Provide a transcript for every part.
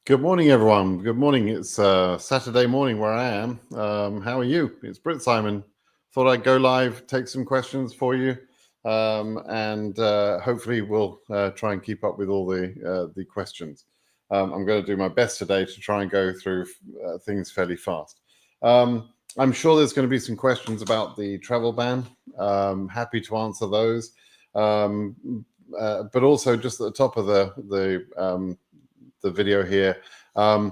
Good morning, everyone. Good morning. It's Saturday morning where I am. How are you? It's Brit Simon. Thought I'd go live, take some questions for you, and hopefully we'll try and keep up with all the questions. I'm going to do my best today to try and go through things fairly fast. I'm sure there's going to be some questions about the travel ban. Happy to answer those. But also just at the top of the video here, I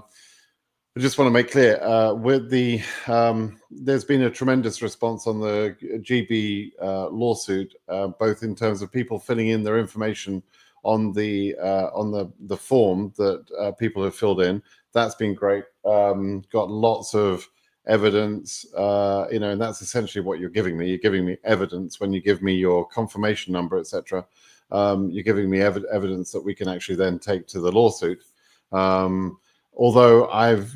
just want to make clear with there's been a tremendous response on the GB lawsuit, both in terms of people filling in their information on the form that people have filled in. That's been great. Got lots of evidence, and that's essentially what you're giving me. You're giving me evidence when you give me your confirmation number, etc. You're giving me evidence that we can actually then take to the lawsuit. Although I've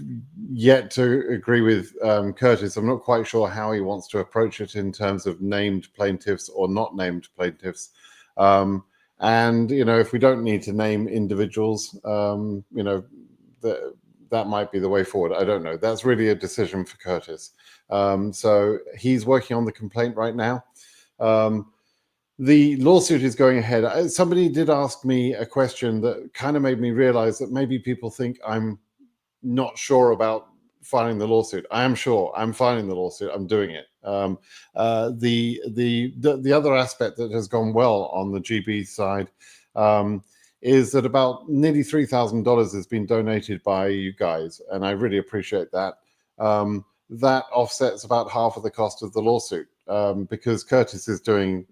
yet to agree with Curtis, I'm not quite sure how he wants to approach it in terms of named plaintiffs or not named plaintiffs. And, if we don't need to name individuals, that might be the way forward. I don't know. That's really a decision for Curtis. So he's working on the complaint right now. The lawsuit is going ahead. Somebody did ask me a question that kind of made me realize that maybe people think I'm not sure about filing the lawsuit. I am sure. I'm filing the lawsuit. I'm doing it. The other aspect that has gone well on the GB side is that about nearly $3,000 has been donated by you guys, and I really appreciate that. That offsets about half of the cost of the lawsuit. Because Curtis is doing,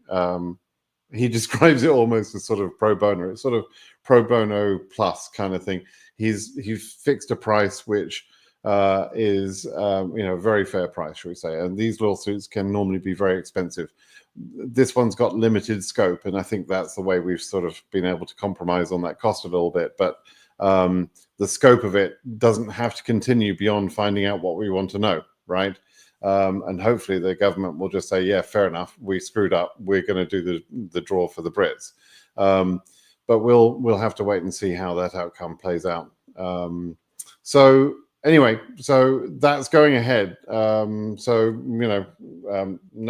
he describes it almost as sort of pro bono. It's sort of pro bono plus kind of thing. He's fixed a price which is a very fair price, shall we say? And these lawsuits can normally be very expensive. This one's got limited scope, and I think that's the way we've sort of been able to compromise on that cost a little bit. But the scope of it doesn't have to continue beyond finding out what we want to know, right? And hopefully the government will just say, yeah, fair enough, we screwed up, we're going to do the draw for the Brits. But we'll have to wait and see how that outcome plays out. So anyway, so that's going ahead. No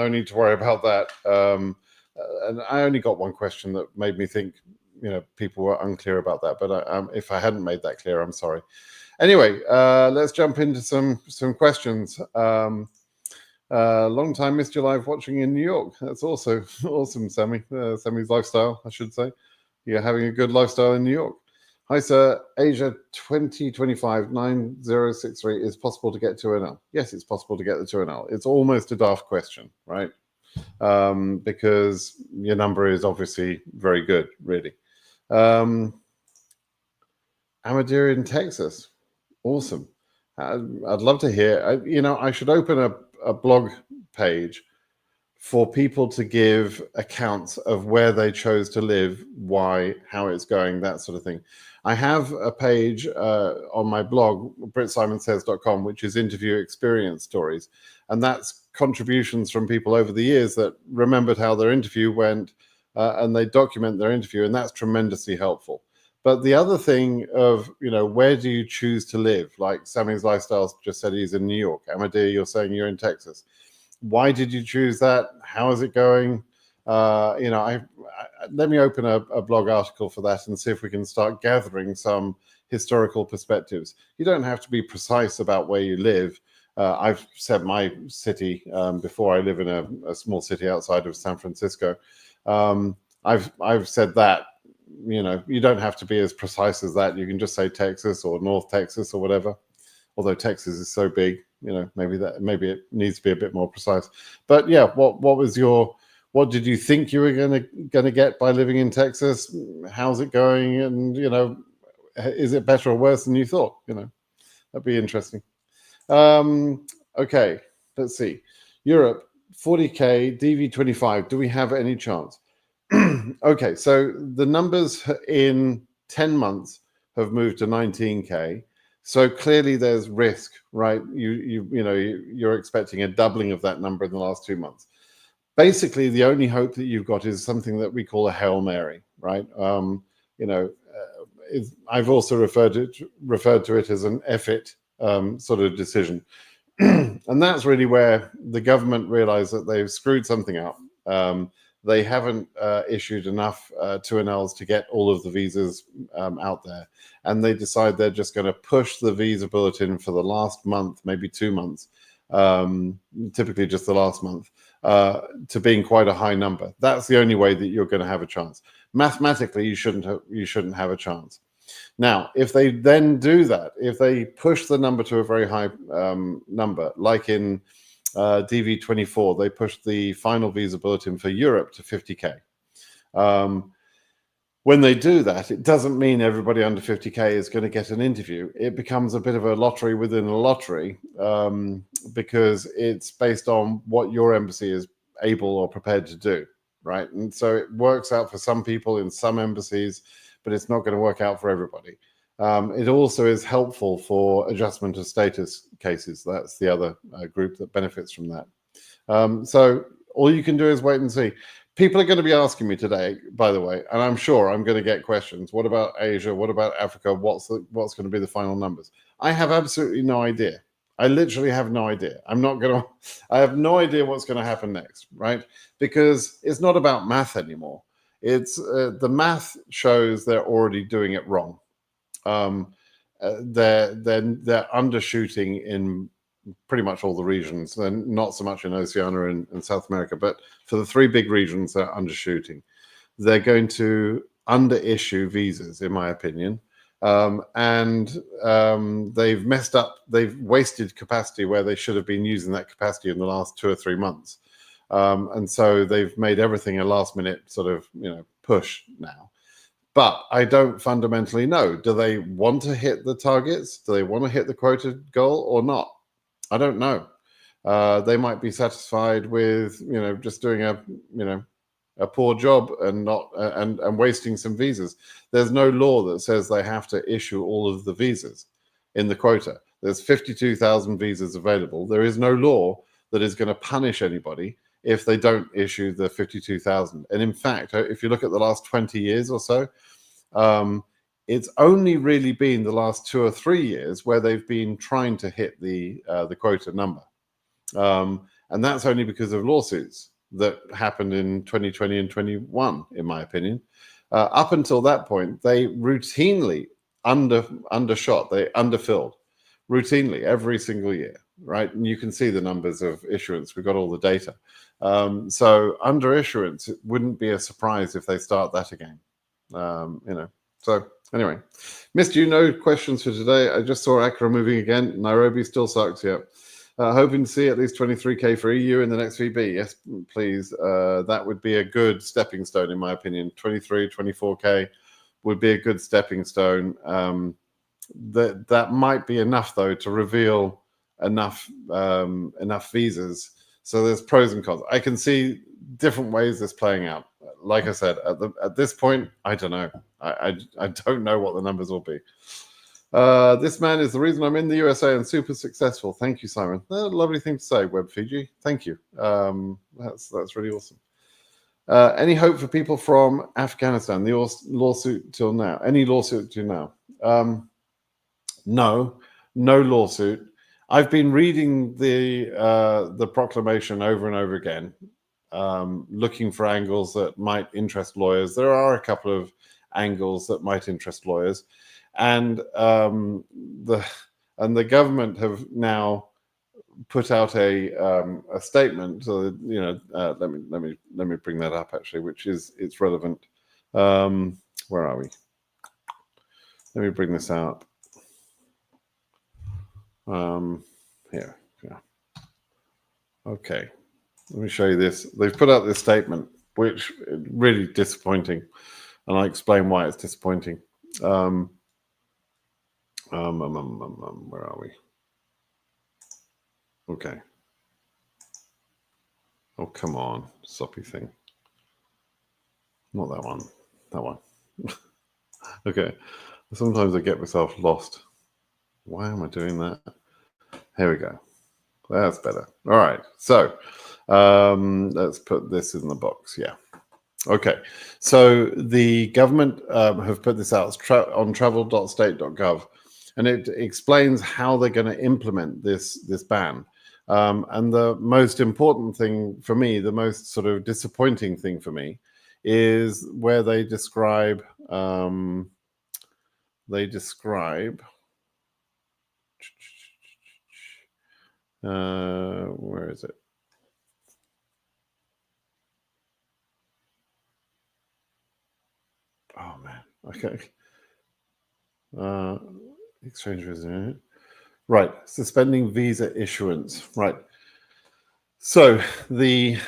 need to worry about that. And I only got one question that made me think, people were unclear about that. But if I hadn't made that clear, I'm sorry. Anyway, let's jump into some questions. Long time missed your live watching in New York. That's also awesome, Sammy. Sammy's lifestyle, I should say. You're having a good lifestyle in New York. Hi, sir. Asia 2025 9063 is possible to get 2NL. Yes, it's possible to get the 2NL. It's almost a daft question, right? Because your number is obviously very good, really. Amadeira in Texas. Awesome. I'd love to hear. I should open a blog page for people to give accounts of where they chose to live, why, how it's going, that sort of thing. I have a page on my blog, BritSimonSays.com, which is interview experience stories. And that's contributions from people over the years that remembered how their interview went, and they document their interview, and that's tremendously helpful. But the other thing of, where do you choose to live? Like Sammy's Lifestyle just said he's in New York. Amadeira, you're saying you're in Texas. Why did you choose that? How is it going? Let me open a blog article for that and see if we can start gathering some historical perspectives. You don't have to be precise about where you live. I've said my city before. I live in a small city outside of San Francisco. I've said that. You don't have to be as precise as that. You can just say Texas or North Texas or whatever. Although Texas is so big, maybe it needs to be a bit more precise. But yeah, what did you think you were gonna get by living in Texas? How's it going? And is it better or worse than you thought? That'd be interesting. Okay, let's see. Europe 40K DV25. Do we have any chance? Okay, so the numbers in 10 months have moved to 19K. So clearly there's risk, right? You're expecting a doubling of that number in the last 2 months. Basically, the only hope that you've got is something that we call a Hail Mary, right? I've also referred to it as an effort sort of decision. And that's really where the government realized that they've screwed something up. They haven't issued enough 2NLs to get all of the visas out there. And they decide they're just going to push the visa bulletin for the last month, maybe 2 months, typically just the last month, to being quite a high number. That's the only way that you're going to have a chance. Mathematically, you shouldn't have a chance. Now, if they then do that, if they push the number to a very high number, like in DV24, they pushed the final visa bulletin for Europe to 50K. When they do that, it doesn't mean everybody under 50K is going to get an interview. It becomes a bit of a lottery within a lottery, because it's based on what your embassy is able or prepared to do, right? And so it works out for some people in some embassies, but it's not going to work out for everybody. It also is helpful for adjustment of status cases. That's the other group that benefits from that. So all you can do is wait and see. People are going to be asking me today, by the way, and I'm sure I'm going to get questions. What about Asia? What about Africa? What's going to be the final numbers? I have absolutely no idea. I literally have no idea. I have no idea what's going to happen next, right? Because it's not about math anymore. It's the math shows they're already doing it wrong. They're undershooting in pretty much all the regions, and not so much in Oceania and South America, but for the 3 big regions, they're undershooting. They're going to underissue visas, in my opinion, and they've messed up. They've wasted capacity where they should have been using that capacity in the last 2 or 3 months. And so they've made everything a last minute sort of, push now. But I don't fundamentally know. Do they want to hit the targets? Do they want to hit the quota goal or not? I don't know. They might be satisfied with, just doing a poor job and not and wasting some visas. There's no law that says they have to issue all of the visas in the quota. There's 52,000 visas available. There is no law that is going to punish anybody if they don't issue the 52,000. And in fact, if you look at the last 20 years or so, it's only really been the last 2 or 3 years where they've been trying to hit the quota number. And that's only because of lawsuits that happened in 2020 and 21, in my opinion. Up until that point, they routinely undershot, they underfilled routinely every single year, right? And you can see the numbers of issuance. We've got all the data. So under issuance, it wouldn't be a surprise if they start that again. So anyway, missed you. No questions for today. I just saw Accra moving again. Nairobi still sucks. Yeah. Hoping to see at least 23K for EU in the next VB. Yes, please. That would be a good stepping stone, in my opinion. 23, 24K would be a good stepping stone. That might be enough, though, to reveal enough visas. So there's pros and cons. I can see different ways this playing out. Like I said, at this point, I don't know. I don't know what the numbers will be. This man is the reason I'm in the USA and super successful. Thank you, Simon. Lovely thing to say, Web Fiji. Thank you. That's really awesome. Any hope for people from Afghanistan? The lawsuit till now? Any lawsuit till now? No lawsuit. I've been reading the proclamation over and over again, looking for angles that might interest lawyers. There are a couple of angles that might interest lawyers, and the government have now put out a statement. So let me bring that up actually, which is it's relevant. Where are we? Let me bring this out. Here, yeah. Okay, let me show you this. They've put out this statement, which is really disappointing, and I'll explain why it's disappointing. Where are we? Okay. Oh, come on, soppy thing. Not that one. That one. Okay. Sometimes I get myself lost. Why am I doing that? Here we go. That's better. All right. So let's put this in the box. Yeah. Okay, so the government have put this out on travel.state.gov, and it explains how they're going to implement this ban. And the most important thing for me, the most sort of disappointing thing for me, is where they describe where is it? Oh man, okay. Exchange visa, right? Suspending visa issuance, right? So the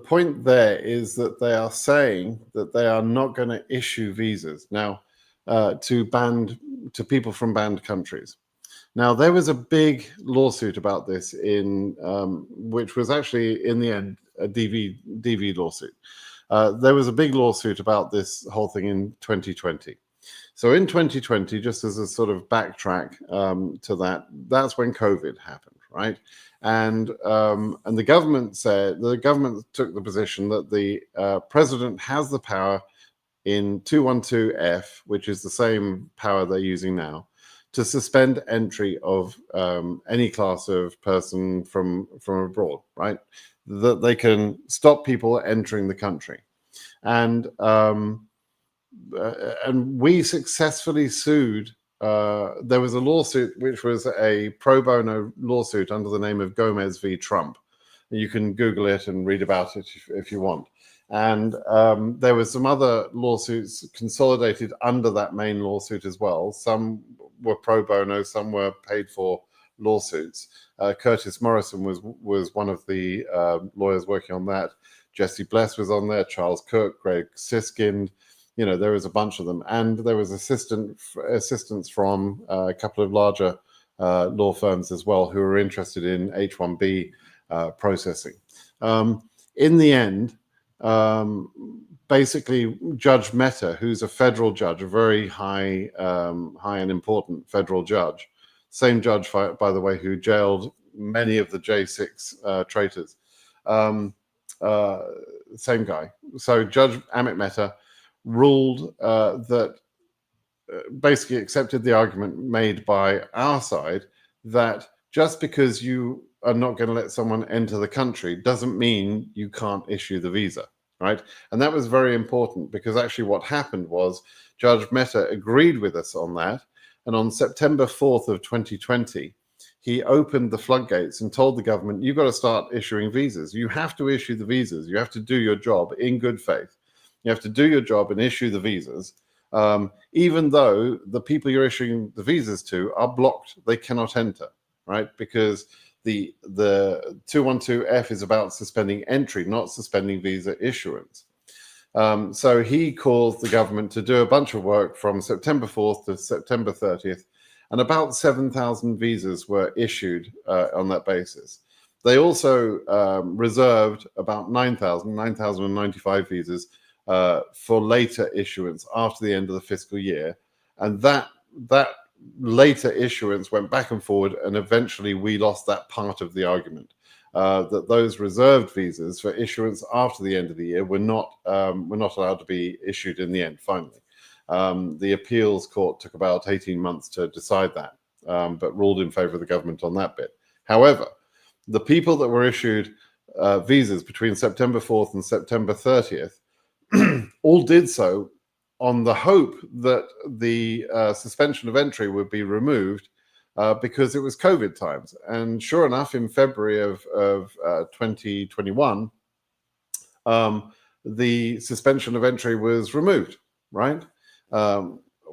point there is that they are saying that they are not going to issue visas now to people from banned countries. Now there was a big lawsuit about this which was actually in the end a DV lawsuit. There was a big lawsuit about this whole thing in 2020. So in 2020, just as a sort of backtrack to that, that's when COVID happened, right? And the government took the position that the president has the power in 212F, which is the same power they're using now, to suspend entry of any class of person from abroad, right? That they can stop people entering the country. And we successfully sued. There was a lawsuit which was a pro bono lawsuit under the name of Gomez v. Trump. You can Google it and read about it if you want. And there were some other lawsuits consolidated under that main lawsuit as well. Some were pro bono, some were paid for lawsuits. Curtis Morrison was one of the lawyers working on that. Jesse Bless was on there, Charles Cook, Greg Siskind. You know, there was a bunch of them, and there was assistance from a couple of larger law firms as well who were interested in H-1B processing. In the end, basically, Judge Mehta, who's a federal judge, a very high and important federal judge, same judge, by the way, who jailed many of the J6 traitors, same guy. So Judge Amit Mehta ruled that basically accepted the argument made by our side that just because you are not going to let someone enter the country doesn't mean you can't issue the visa, right? And that was very important because actually what happened was Judge Mehta agreed with us on that. And on September 4th of 2020, he opened the floodgates and told the government, you've got to start issuing visas. You have to issue the visas. You have to do your job in good faith. You have to do your job and issue the visas, even though the people you're issuing the visas to are blocked. They cannot enter, right? Because the 212F is about suspending entry, not suspending visa issuance. So he caused the government to do a bunch of work from September 4th to September 30th, and about 7,000 visas were issued on that basis. They also reserved about 9,095 visas for later issuance after the end of the fiscal year. And that later issuance went back and forward, and eventually we lost that part of the argument. That those reserved visas for issuance after the end of the year were not allowed to be issued in the end, finally. The appeals court took about 18 months to decide that, but ruled in favor of the government on that bit. However, the people that were issued visas between September 4th and September 30th all did so on the hope that the suspension of entry would be removed because it was COVID times. And sure enough, in February of 2021, the suspension of entry was removed, right?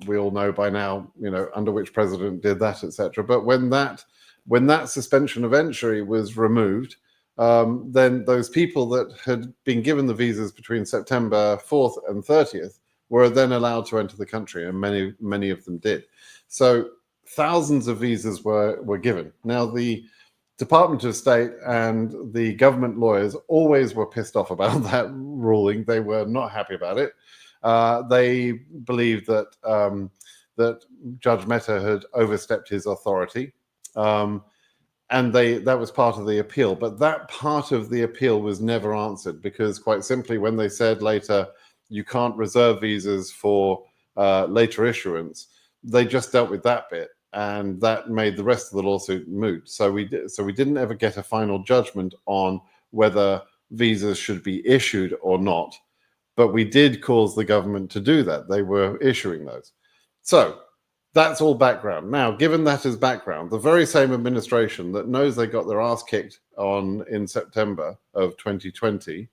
We all know by now, under which president did that, etc. But when that suspension of entry was removed, then those people that had been given the visas between September 4th and 30th were then allowed to enter the country, and many of them did. So thousands of visas were given. Now, the Department of State and the government lawyers always were pissed off about that ruling. They were not happy about it. They believed that Judge Mehta had overstepped his authority. and that was part of the appeal. But that part of the appeal was never answered, because quite simply, when they said later you can't reserve visas for later issuance, they just dealt with that bit, and that made the rest of the lawsuit moot. So we didn't ever get a final judgment on whether visas should be issued or not, but we did cause the government to do that. They were issuing those. So that's all background. Now, given that as background, the very same administration that knows they got their ass kicked in September of 2020,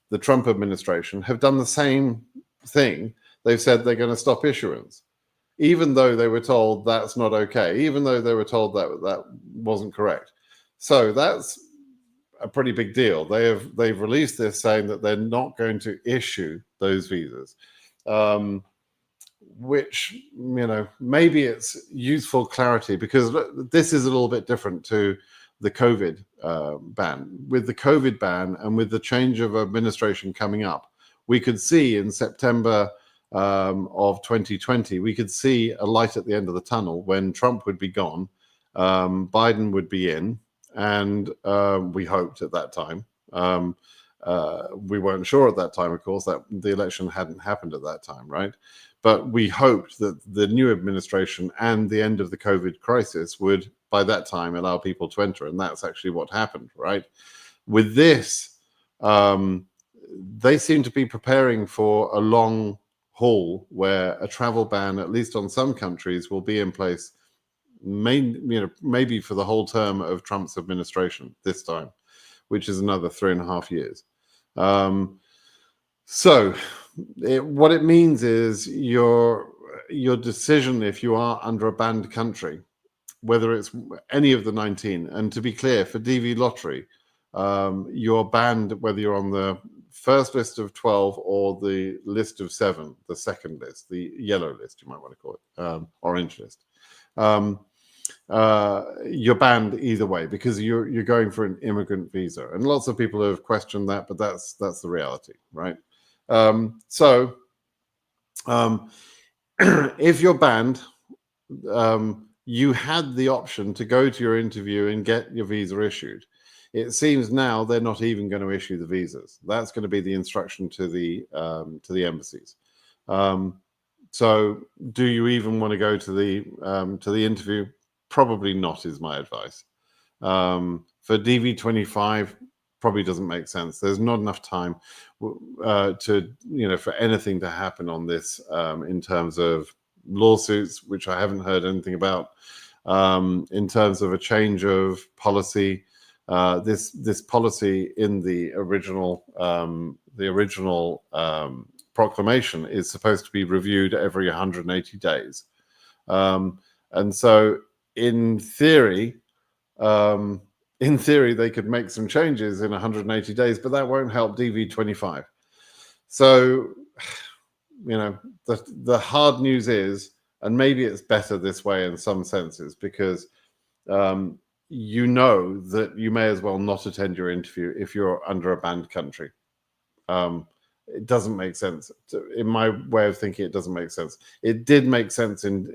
the Trump administration, have done the same thing. They've said they're going to stop issuance, even though they were told that's not okay, even though they were told that that wasn't correct. So that's a pretty big deal. They've released this saying that they're not going to issue those visas, which, maybe it's useful clarity, because this is a little bit different to the COVID ban. With the COVID ban and with the change of administration coming up, we could see in September of 2020, we could see a light at the end of the tunnel when Trump would be gone, Biden would be in, and we hoped at that time. We weren't sure at that time, of course, that the election hadn't happened at that time, right? But we hoped that the new administration and the end of the COVID crisis would, by that time, allow people to enter. And that's actually what happened, right? With this, they seem to be preparing for a long haul where a travel ban, at least on some countries, will be in place maybe for the whole term of Trump's administration this time, which is another 3.5 years. What it means is your decision, if you are under a banned country, whether it's any of the 19, and to be clear, for DV lottery, you're banned whether you're on the first list of 12 or the list of 7, the second list, the yellow list, you might want to call it, orange list. You're banned either way, because you're going for an immigrant visa, and lots of people have questioned that, but that's the reality, right? If you're banned, you had the option to go to your interview and get your visa issued. It seems now they're not even going to issue the visas. That's going to be the instruction to the embassies. So do you even want to go to the interview? Probably not, is my advice. For DV25, probably doesn't make sense. There's not enough time for anything to happen on this, in terms of lawsuits, which I haven't heard anything about, in terms of a change of policy. This policy in the original proclamation is supposed to be reviewed every 180 days. And so in theory, they could make some changes in 180 days, but that won't help DV25. So, the hard news is, and maybe it's better this way in some senses, because that you may as well not attend your interview if you're under a banned country. It doesn't make sense. In my way of thinking, it doesn't make sense. It did make sense in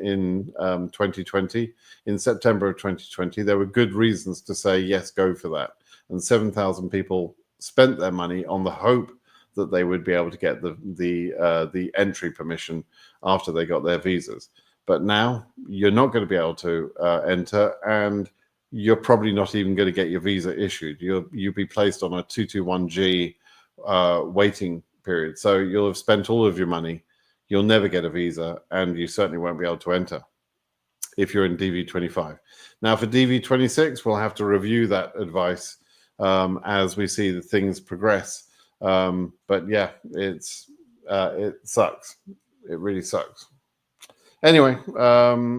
2020. In September of 2020, there were good reasons to say, yes, go for that. And 7,000 people spent their money on the hope that they would be able to get the entry permission after they got their visas. But now you're not going to be able to enter, and you're probably not even going to get your visa issued. You'll be placed on a 221G waiting period. So you'll have spent all of your money, you'll never get a visa, and you certainly won't be able to enter if you're in DV25. Now for DV26, we'll have to review that advice as we see the things progress. But yeah, it sucks. It really sucks. Anyway,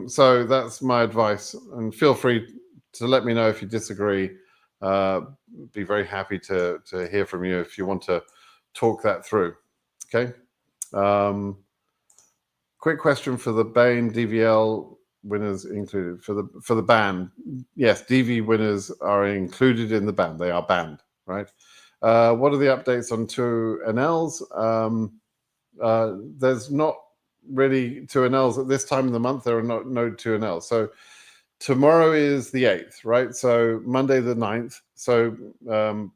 so that's my advice, and feel free to let me know if you disagree. Be very happy to hear from you if you want to talk that through. Okay. Quick question for the Bain DVL winners included for the ban. Yes, DV winners are included in the ban. They are banned, right? What are the updates on 2NLs? There's not really 2NLs at this time of the month. There are no 2NLs. So tomorrow is the 8th, right? So Monday the 9th. So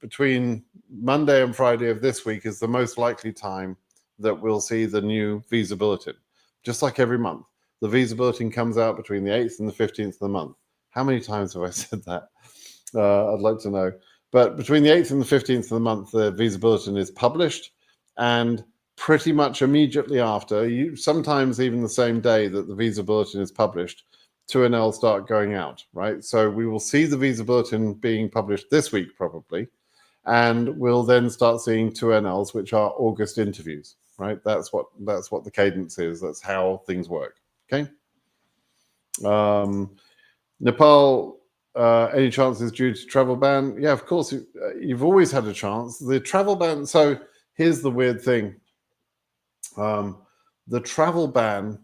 between Monday and Friday of this week is the most likely time that we'll see the new visa bulletin. Just like every month, the visa bulletin comes out between the 8th and the 15th of the month. How many times have I said that? I'd like to know. But between the 8th and the 15th of the month, the visa bulletin is published, and pretty much immediately after, sometimes even the same day that the visa bulletin is published, 2NL start going out, right? So we will see the visa bulletin being published this week probably, and we'll then start seeing 2NLs, which are August interviews, right? That's what the cadence is. That's how things work. Okay. Nepal, any chances due to travel ban? Yeah, of course. You've always had a chance. The travel ban. So here's the weird thing. The travel ban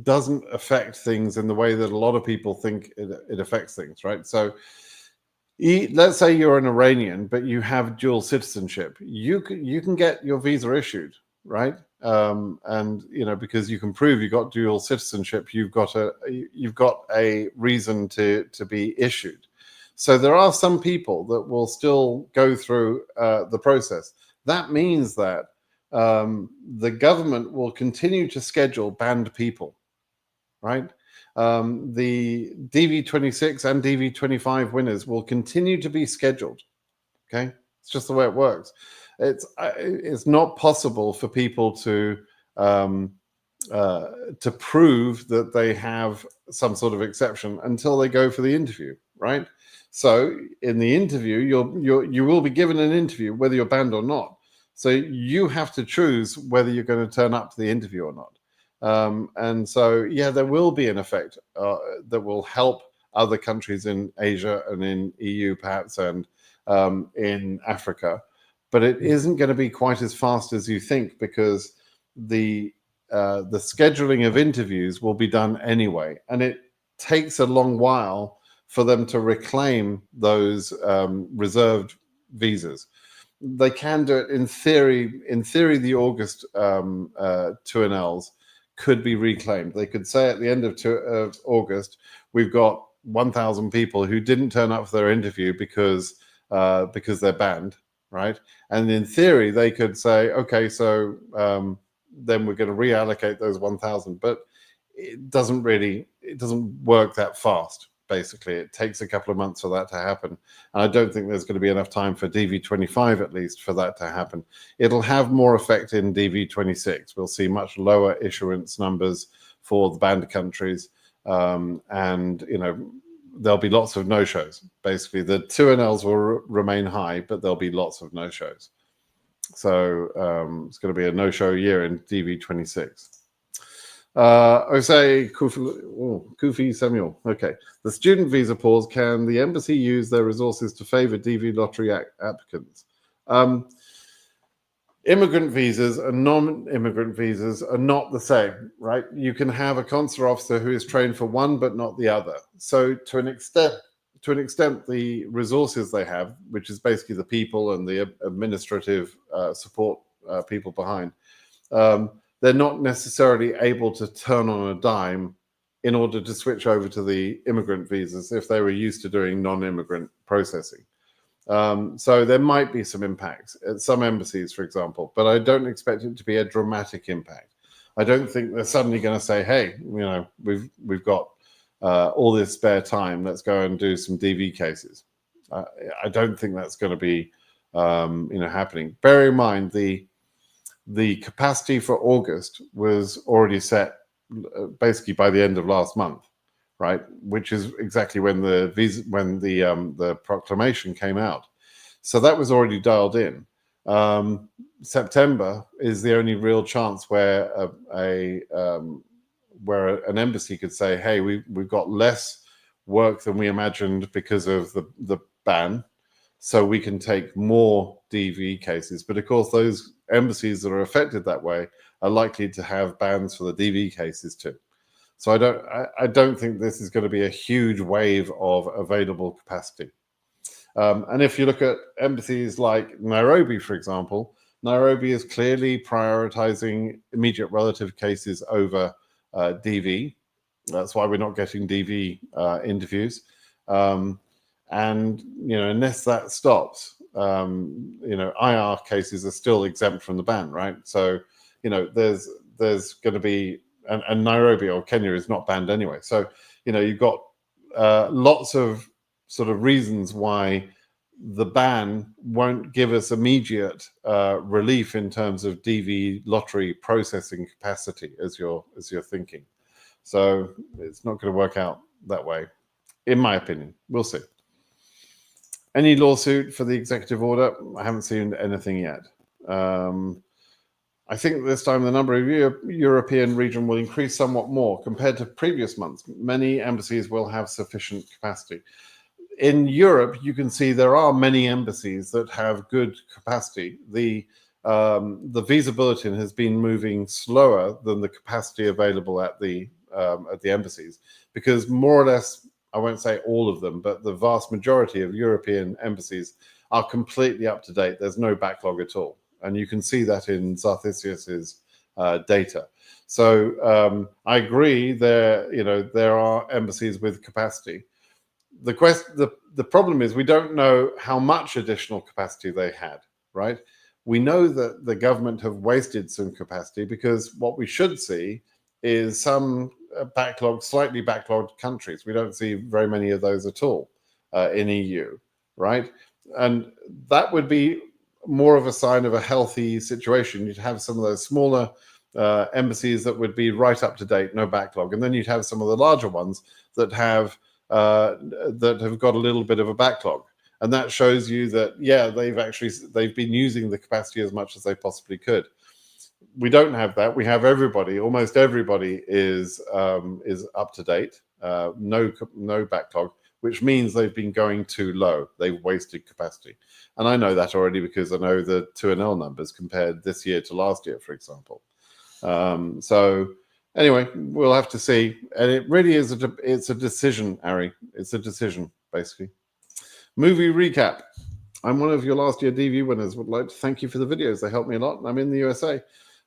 doesn't affect things in the way that a lot of people think it affects things, right? So let's say you're an Iranian, but you have dual citizenship. You can get your visa issued, right? And because you can prove you got dual citizenship, you've got a reason to be issued. So there are some people that will still go through the process. That means that the government will continue to schedule banned people, right? The DV26 and DV25 winners will continue to be scheduled. Okay, it's just the way it works. It's not possible for people to prove that they have some sort of exception until they go for the interview, right? So in the interview, you will be given an interview whether you're banned or not. So you have to choose whether you're going to turn up to the interview or not. And so, yeah, there will be an effect that will help other countries in Asia and in EU perhaps, and in Africa, but it isn't going to be quite as fast as you think, because the scheduling of interviews will be done anyway, and it takes a long while for them to reclaim those reserved visas. They can do it in theory. In theory, the August 2NLs could be reclaimed. They could say at the end of August, we've got 1,000 people who didn't turn up for their interview because they're banned, right? And in theory, they could say, okay, so then we're going to reallocate those 1,000. But it doesn't work that fast. Basically, it takes a couple of months for that to happen. And I don't think there's going to be enough time for DV25, at least, for that to happen. It'll have more effect in DV26. We'll see much lower issuance numbers for the banned countries. And, there'll be lots of no-shows. Basically, the 2NLs will remain high, but there'll be lots of no-shows. So it's going to be a no-show year in DV26. Jose Kufi Samuel. Okay. The student visa pause. Can the embassy use their resources to favor DV lottery applicants? Immigrant visas and non-immigrant visas are not the same, right? You can have a consular officer who is trained for one but not the other. So to an extent, the resources they have, which is basically the people and the administrative support people behind, they're not necessarily able to turn on a dime in order to switch over to the immigrant visas if they were used to doing non-immigrant processing. So there might be some impacts at some embassies, for example, but I don't expect it to be a dramatic impact. I don't think they're suddenly going to say, hey, we've got all this spare time, let's go and do some DV cases. I don't think that's going to be happening. Bear in mind, the capacity for August was already set basically by the end of last month, right? Which is exactly when the proclamation came out. So that was already dialed in. September is the only real chance where where an embassy could say, hey, we've got less work than we imagined because of the ban, so we can take more DV cases. But of course, those embassies that are affected that way are likely to have bans for the DV cases too. So I don't think this is going to be a huge wave of available capacity. And if you look at embassies like Nairobi, for example, Nairobi is clearly prioritizing immediate relative cases over DV. That's why we're not getting DV interviews. And, unless that stops, IR cases are still exempt from the ban, right? So, there's going to be, and Nairobi or Kenya is not banned anyway. So, you've got lots of sort of reasons why the ban won't give us immediate relief in terms of DV lottery processing capacity, as you're thinking. So it's not going to work out that way, in my opinion. We'll see. Any lawsuit for the executive order? I haven't seen anything yet. I think this time the number of European region will increase somewhat more compared to previous months. Many embassies will have sufficient capacity. In Europe, you can see there are many embassies that have good capacity. The visa bulletin has been moving slower than the capacity available at the embassies, because more or less, I won't say all of them, but the vast majority of European embassies are completely up to date. There's no backlog at all. And you can see that in Zarthisius's data. So I agree there are embassies with capacity. The problem is we don't know how much additional capacity they had, right? We know that the government have wasted some capacity, because what we should see is some slightly backlogged countries. We don't see very many of those at all in EU, right? And that would be more of a sign of a healthy situation. You'd have some of those smaller embassies that would be right up to date, no backlog, and then you'd have some of the larger ones that have got a little bit of a backlog, and that shows you that they've been using the capacity as much as they possibly could. We don't have that. We have almost everybody is up to date, no backlog, which means they've been going too low. They've wasted capacity. And I know that already, because I know the 2NL numbers compared this year to last year, for example. So anyway, we'll have to see. And it really is it's a decision, Ari. It's a decision, basically. Movie recap. I'm one of your last year DV winners. Would like to thank you for the videos. They helped me a lot. I'm in the USA.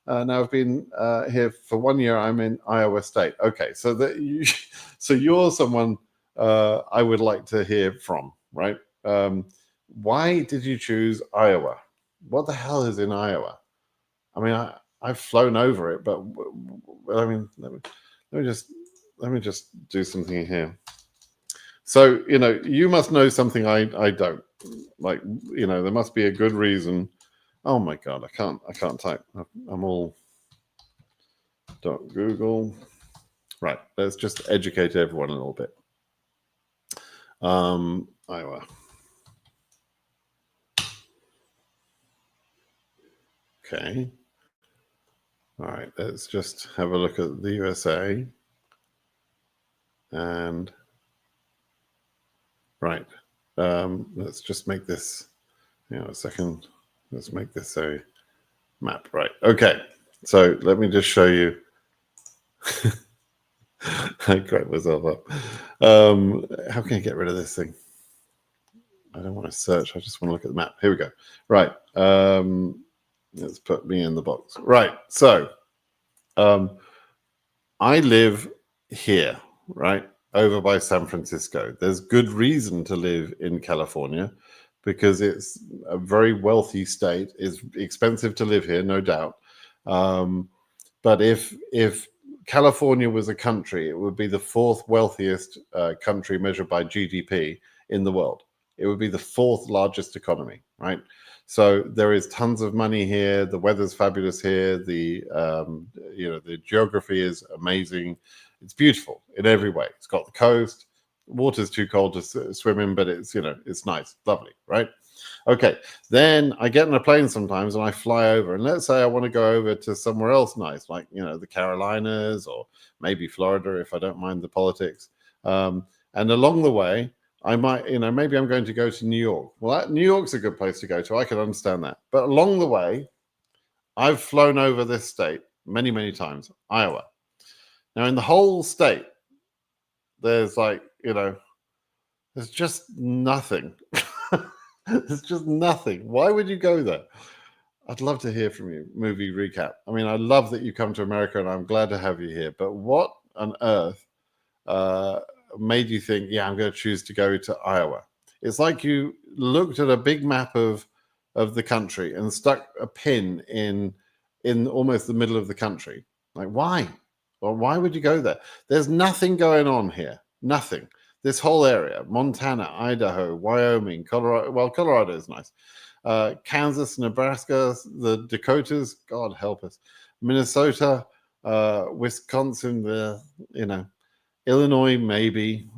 Now I've been here for 1 year. I'm in Iowa State. Okay, so so you're someone I would like to hear from, right? Why did you choose Iowa? What the hell is in Iowa? I mean, I've flown over it, but I mean, let me just do something here. So you must know something I don't. Like, there must be a good reason. Oh my God, I can't type. I'm all .google. Right, let's just educate everyone a little bit. Iowa. Okay. All right, let's just have a look at the USA. And right, let's just make this, a second. Let's make this a map. Right. Okay. So let me just show you. I cracked myself up. How can I get rid of this thing? I don't want to search. I just want to look at the map. Here we go. Right. Let's put me in the box. Right. So I live here, right, over by San Francisco. There's good reason to live in California, because it's a very wealthy state. It's expensive to live here, no doubt. But if California was a country, it would be the fourth wealthiest country measured by GDP in the world. It would be the fourth largest economy, right? So there is tons of money here. The weather's fabulous here. The geography is amazing. It's beautiful in every way. It's got the coast. Water's too cold to swim in, but it's it's nice, lovely, right? Okay, then I get on a plane sometimes and I fly over, and let's say I want to go over to somewhere else nice, like the Carolinas, or maybe Florida, if I don't mind the politics. And along the way, I might, maybe I'm going to go to New York. Well, New York's a good place to go to. I can understand that. But along the way, I've flown over this state many, many times, Iowa. Now, in the whole state, there's there's just nothing. There's just nothing. Why would you go there? I'd love to hear from you. Movie recap. I mean, I love that you come to America, and I'm glad to have you here. But what on earth made you think, yeah, I'm going to choose to go to Iowa? It's like you looked at a big map of the country and stuck a pin in almost the middle of the country. Like, why? Well, why would you go there? There's nothing going on here. Nothing. This whole area, Montana, Idaho, Wyoming, Colorado. Well, Colorado is nice. Kansas, Nebraska, the Dakotas, God help us. Minnesota, Wisconsin, Illinois, maybe,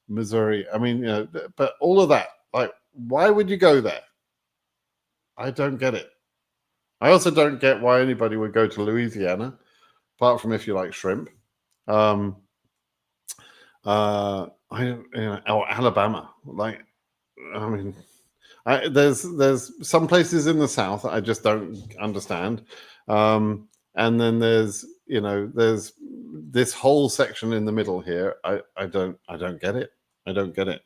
Missouri. I mean, but all of that, like, why would you go there? I don't get it. I also don't get why anybody would go to Louisiana, apart from if you like shrimp. Or Alabama. Like, I mean, there's some places in the South I just don't understand, and then there's this whole section in the middle here. I don't get it. I don't get it.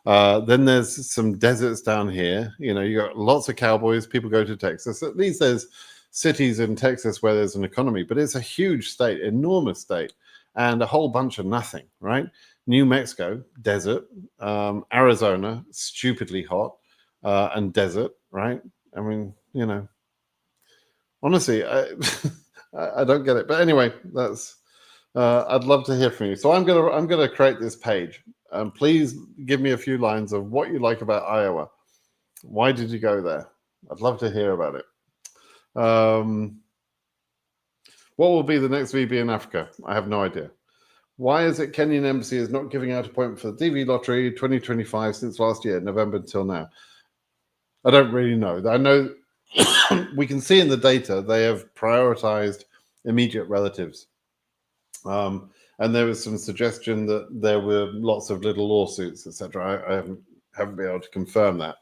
Then there's some deserts down here. You got lots of cowboys. People go to Texas. At least there's cities in Texas where there's an economy, but it's a huge state, enormous state, and a whole bunch of nothing, right? New Mexico, desert. Arizona, stupidly hot, and desert, right? I mean, honestly, I don't get it. But anyway, that's. I'd love to hear from you. So I'm gonna create this page. Please give me a few lines of what you like about Iowa. Why did you go there? I'd love to hear about it. What will be the next VB in Africa? I have no idea. Why is it Kenyan embassy is not giving out appointment for the DV lottery 2025 since last year, November until now? I don't really know. I know we can see in the data they have prioritized immediate relatives. And there was some suggestion that there were lots of little lawsuits, etc. I haven't been able to confirm that.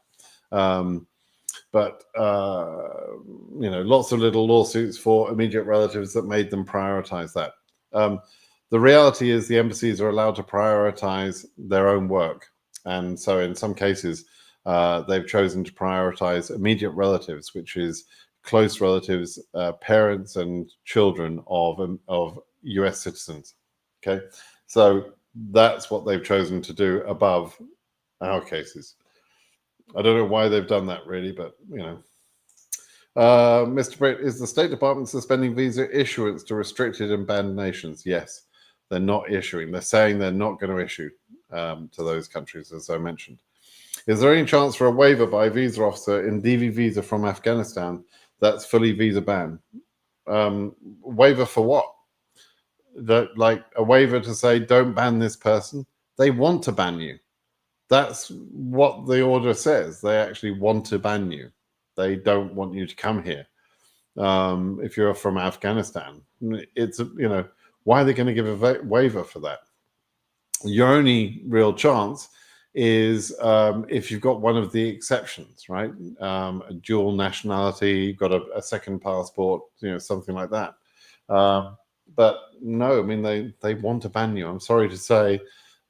But lots of little lawsuits for immediate relatives that made them prioritize that. The reality is the embassies are allowed to prioritize their own work. And so in some cases, they've chosen to prioritize immediate relatives, which is close relatives, parents and children of US citizens. Okay, so that's what they've chosen to do above our cases. I don't know why they've done that really, but Mr. Britt, is the State Department suspending visa issuance to restricted and banned nations? Yes, they're not issuing. They're saying they're not going to issue to those countries, as I mentioned. Is there any chance for a waiver by a visa officer in DV visa from Afghanistan that's fully visa banned? Waiver for what? Like a waiver to say don't ban this person? They want to ban you. That's what the order says. They actually want to ban you. They don't want you to come here. If you're from Afghanistan, it's why are they going to give a waiver for that? Your only real chance is if you've got one of the exceptions, right? A dual nationality, got a second passport, something like that. But no, I mean they want to ban you. I'm sorry to say,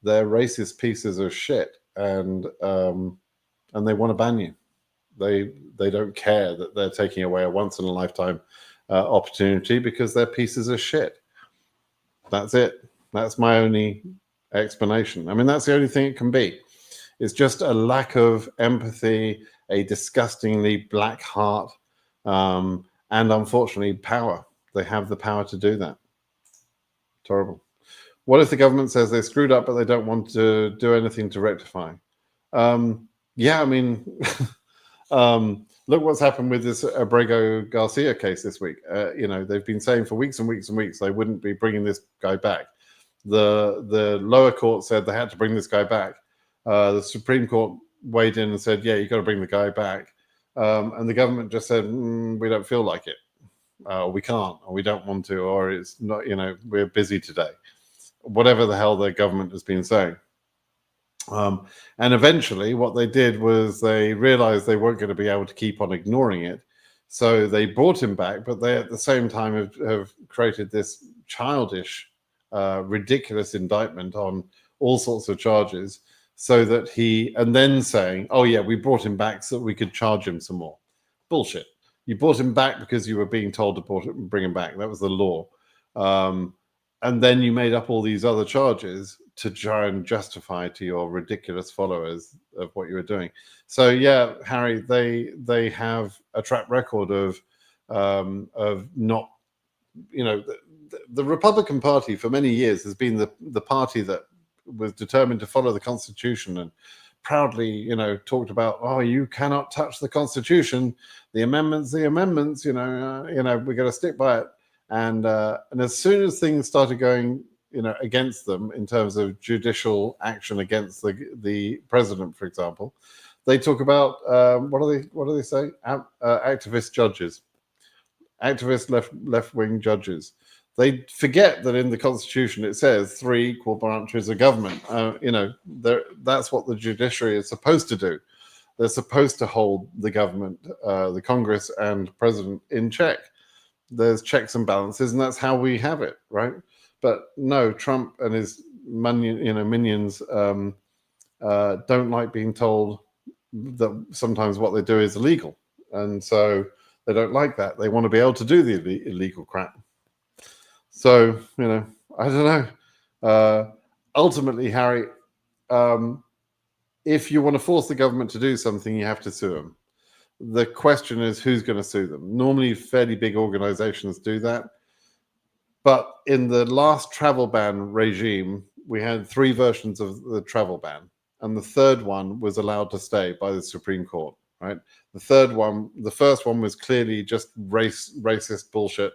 they're racist pieces of shit, and they want to ban you. They don't care that they're taking away a once in a lifetime opportunity because they're pieces of shit. That's it. That's my only explanation. I mean, that's the only thing it can be. It's just a lack of empathy, a disgustingly black heart, and unfortunately power. They have the power to do that. Terrible. What if the government says they screwed up, but they don't want to do anything to rectify? Yeah, I mean, look what's happened with this Abrego Garcia case this week. They've been saying for weeks and weeks and weeks they wouldn't be bringing this guy back. The lower court said they had to bring this guy back. The Supreme Court weighed in and said, yeah, you've got to bring the guy back. And the government just said, we don't feel like it. We can't, or we don't want to, or it's not, we're busy today. Whatever the hell the government has been saying. And eventually what they did was they realized they weren't going to be able to keep on ignoring it. So they brought him back, but they at the same time have created this childish, ridiculous indictment on all sorts of charges so that and then saying, oh yeah, we brought him back so that we could charge him some more. Bullshit. You brought him back because you were being told to bring him back. That was the law. and then you made up all these other charges to try and justify to your ridiculous followers of what you were doing. So yeah, Harry, they have a track record of not, the Republican Party for many years has been the party that was determined to follow the Constitution and proudly, talked about, oh, you cannot touch the Constitution, the amendments, we're going to stick by it. And as soon as things started going, against them in terms of judicial action against the president, for example, they talk about what do they say? Activist judges, activist left wing judges. They forget that in the Constitution it says 3 equal branches of government. That's what the judiciary is supposed to do. They're supposed to hold the government, the Congress and president in check. There's checks and balances, and that's how we have it, right? But no, Trump and his minions don't like being told that sometimes what they do is illegal, and so they don't like that. They want to be able to do the illegal crap. So, I don't know. Ultimately, Harry, if you want to force the government to do something, you have to sue them. The question is who's going to sue them. Normally, fairly big organizations do that. But in the last travel ban regime, we had 3 versions of the travel ban. And the third one was allowed to stay by the Supreme Court, right? The first one was clearly just racist bullshit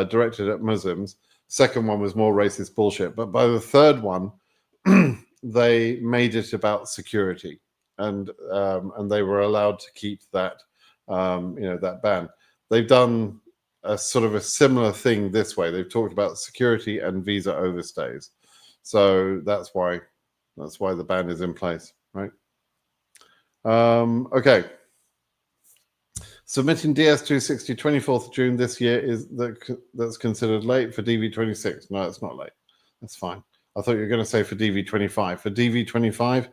directed at Muslims. Second one was more racist bullshit. But by the third one, they made it about security. And they were allowed to keep that, that ban. They've done a sort of a similar thing this way. They've talked about security and visa overstays. So that's why the ban is in place, right? Okay. Submitting DS260 24th June this year that's considered late for DV26. No, it's not late. That's fine. I thought you were going to say for DV25. For DV25,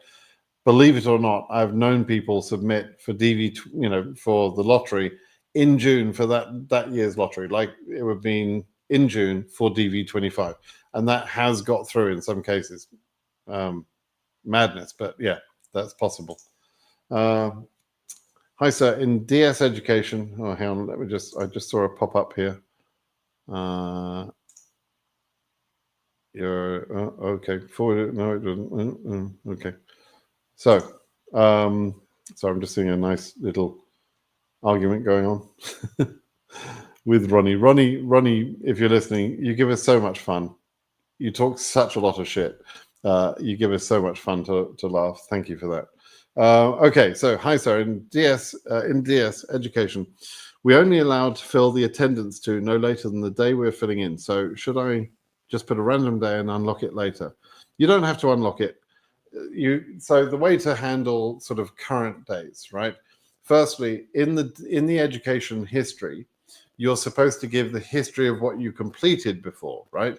believe it or not, I've known people submit for for the lottery in June for that year's lottery. Like it would have been in June for DV25. And that has got through in some cases. Madness, but yeah, that's possible. Hi, sir. In DS education, oh, hang on, I just saw a pop up here. Okay, forward it. No, it doesn't. Okay. So I'm just seeing a nice little argument going on with Ronnie. Ronnie, if you're listening, you give us so much fun. You talk such a lot of shit. You give us so much fun to laugh. Thank you for that. Okay, so hi, sir. In DS education, we're only allowed to fill the attendance to no later than the day we're filling in. So should I just put a random day and unlock it later? You don't have to unlock it. So the way to handle sort of current dates, right? Firstly, in the education history, you're supposed to give the history of what you completed before, right?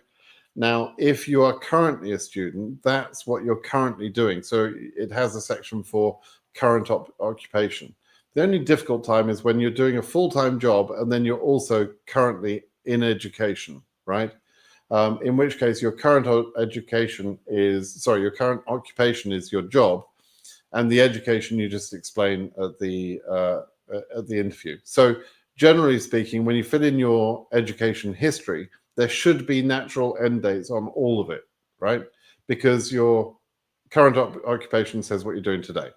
Now, if you are currently a student, that's what you're currently doing. So it has a section for current occupation. The only difficult time is when you're doing a full-time job and then you're also currently in education, right? In which case your current occupation is your job, and the education you just explain at the interview. So generally speaking, when you fill in your education history, there should be natural end dates on all of it, right? Because your current occupation says what you're doing today.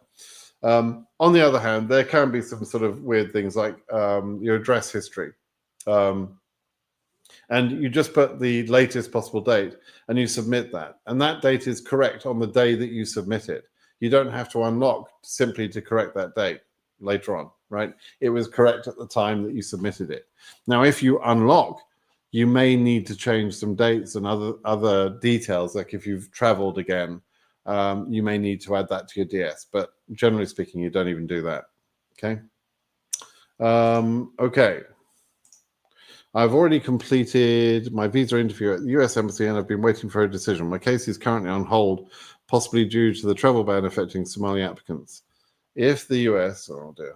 On the other hand, there can be some sort of weird things like your address history. And you just put the latest possible date and you submit that. And that date is correct on the day that you submit it. You don't have to unlock simply to correct that date later on, right? It was correct at the time that you submitted it. Now, if you unlock, you may need to change some dates and other details. Like if you've traveled again, you may need to add that to your DS. But generally speaking, you don't even do that. Okay. Okay. I've already completed my visa interview at the US Embassy and I've been waiting for a decision. My case is currently on hold, possibly due to the travel ban affecting Somali applicants. If the US, oh dear,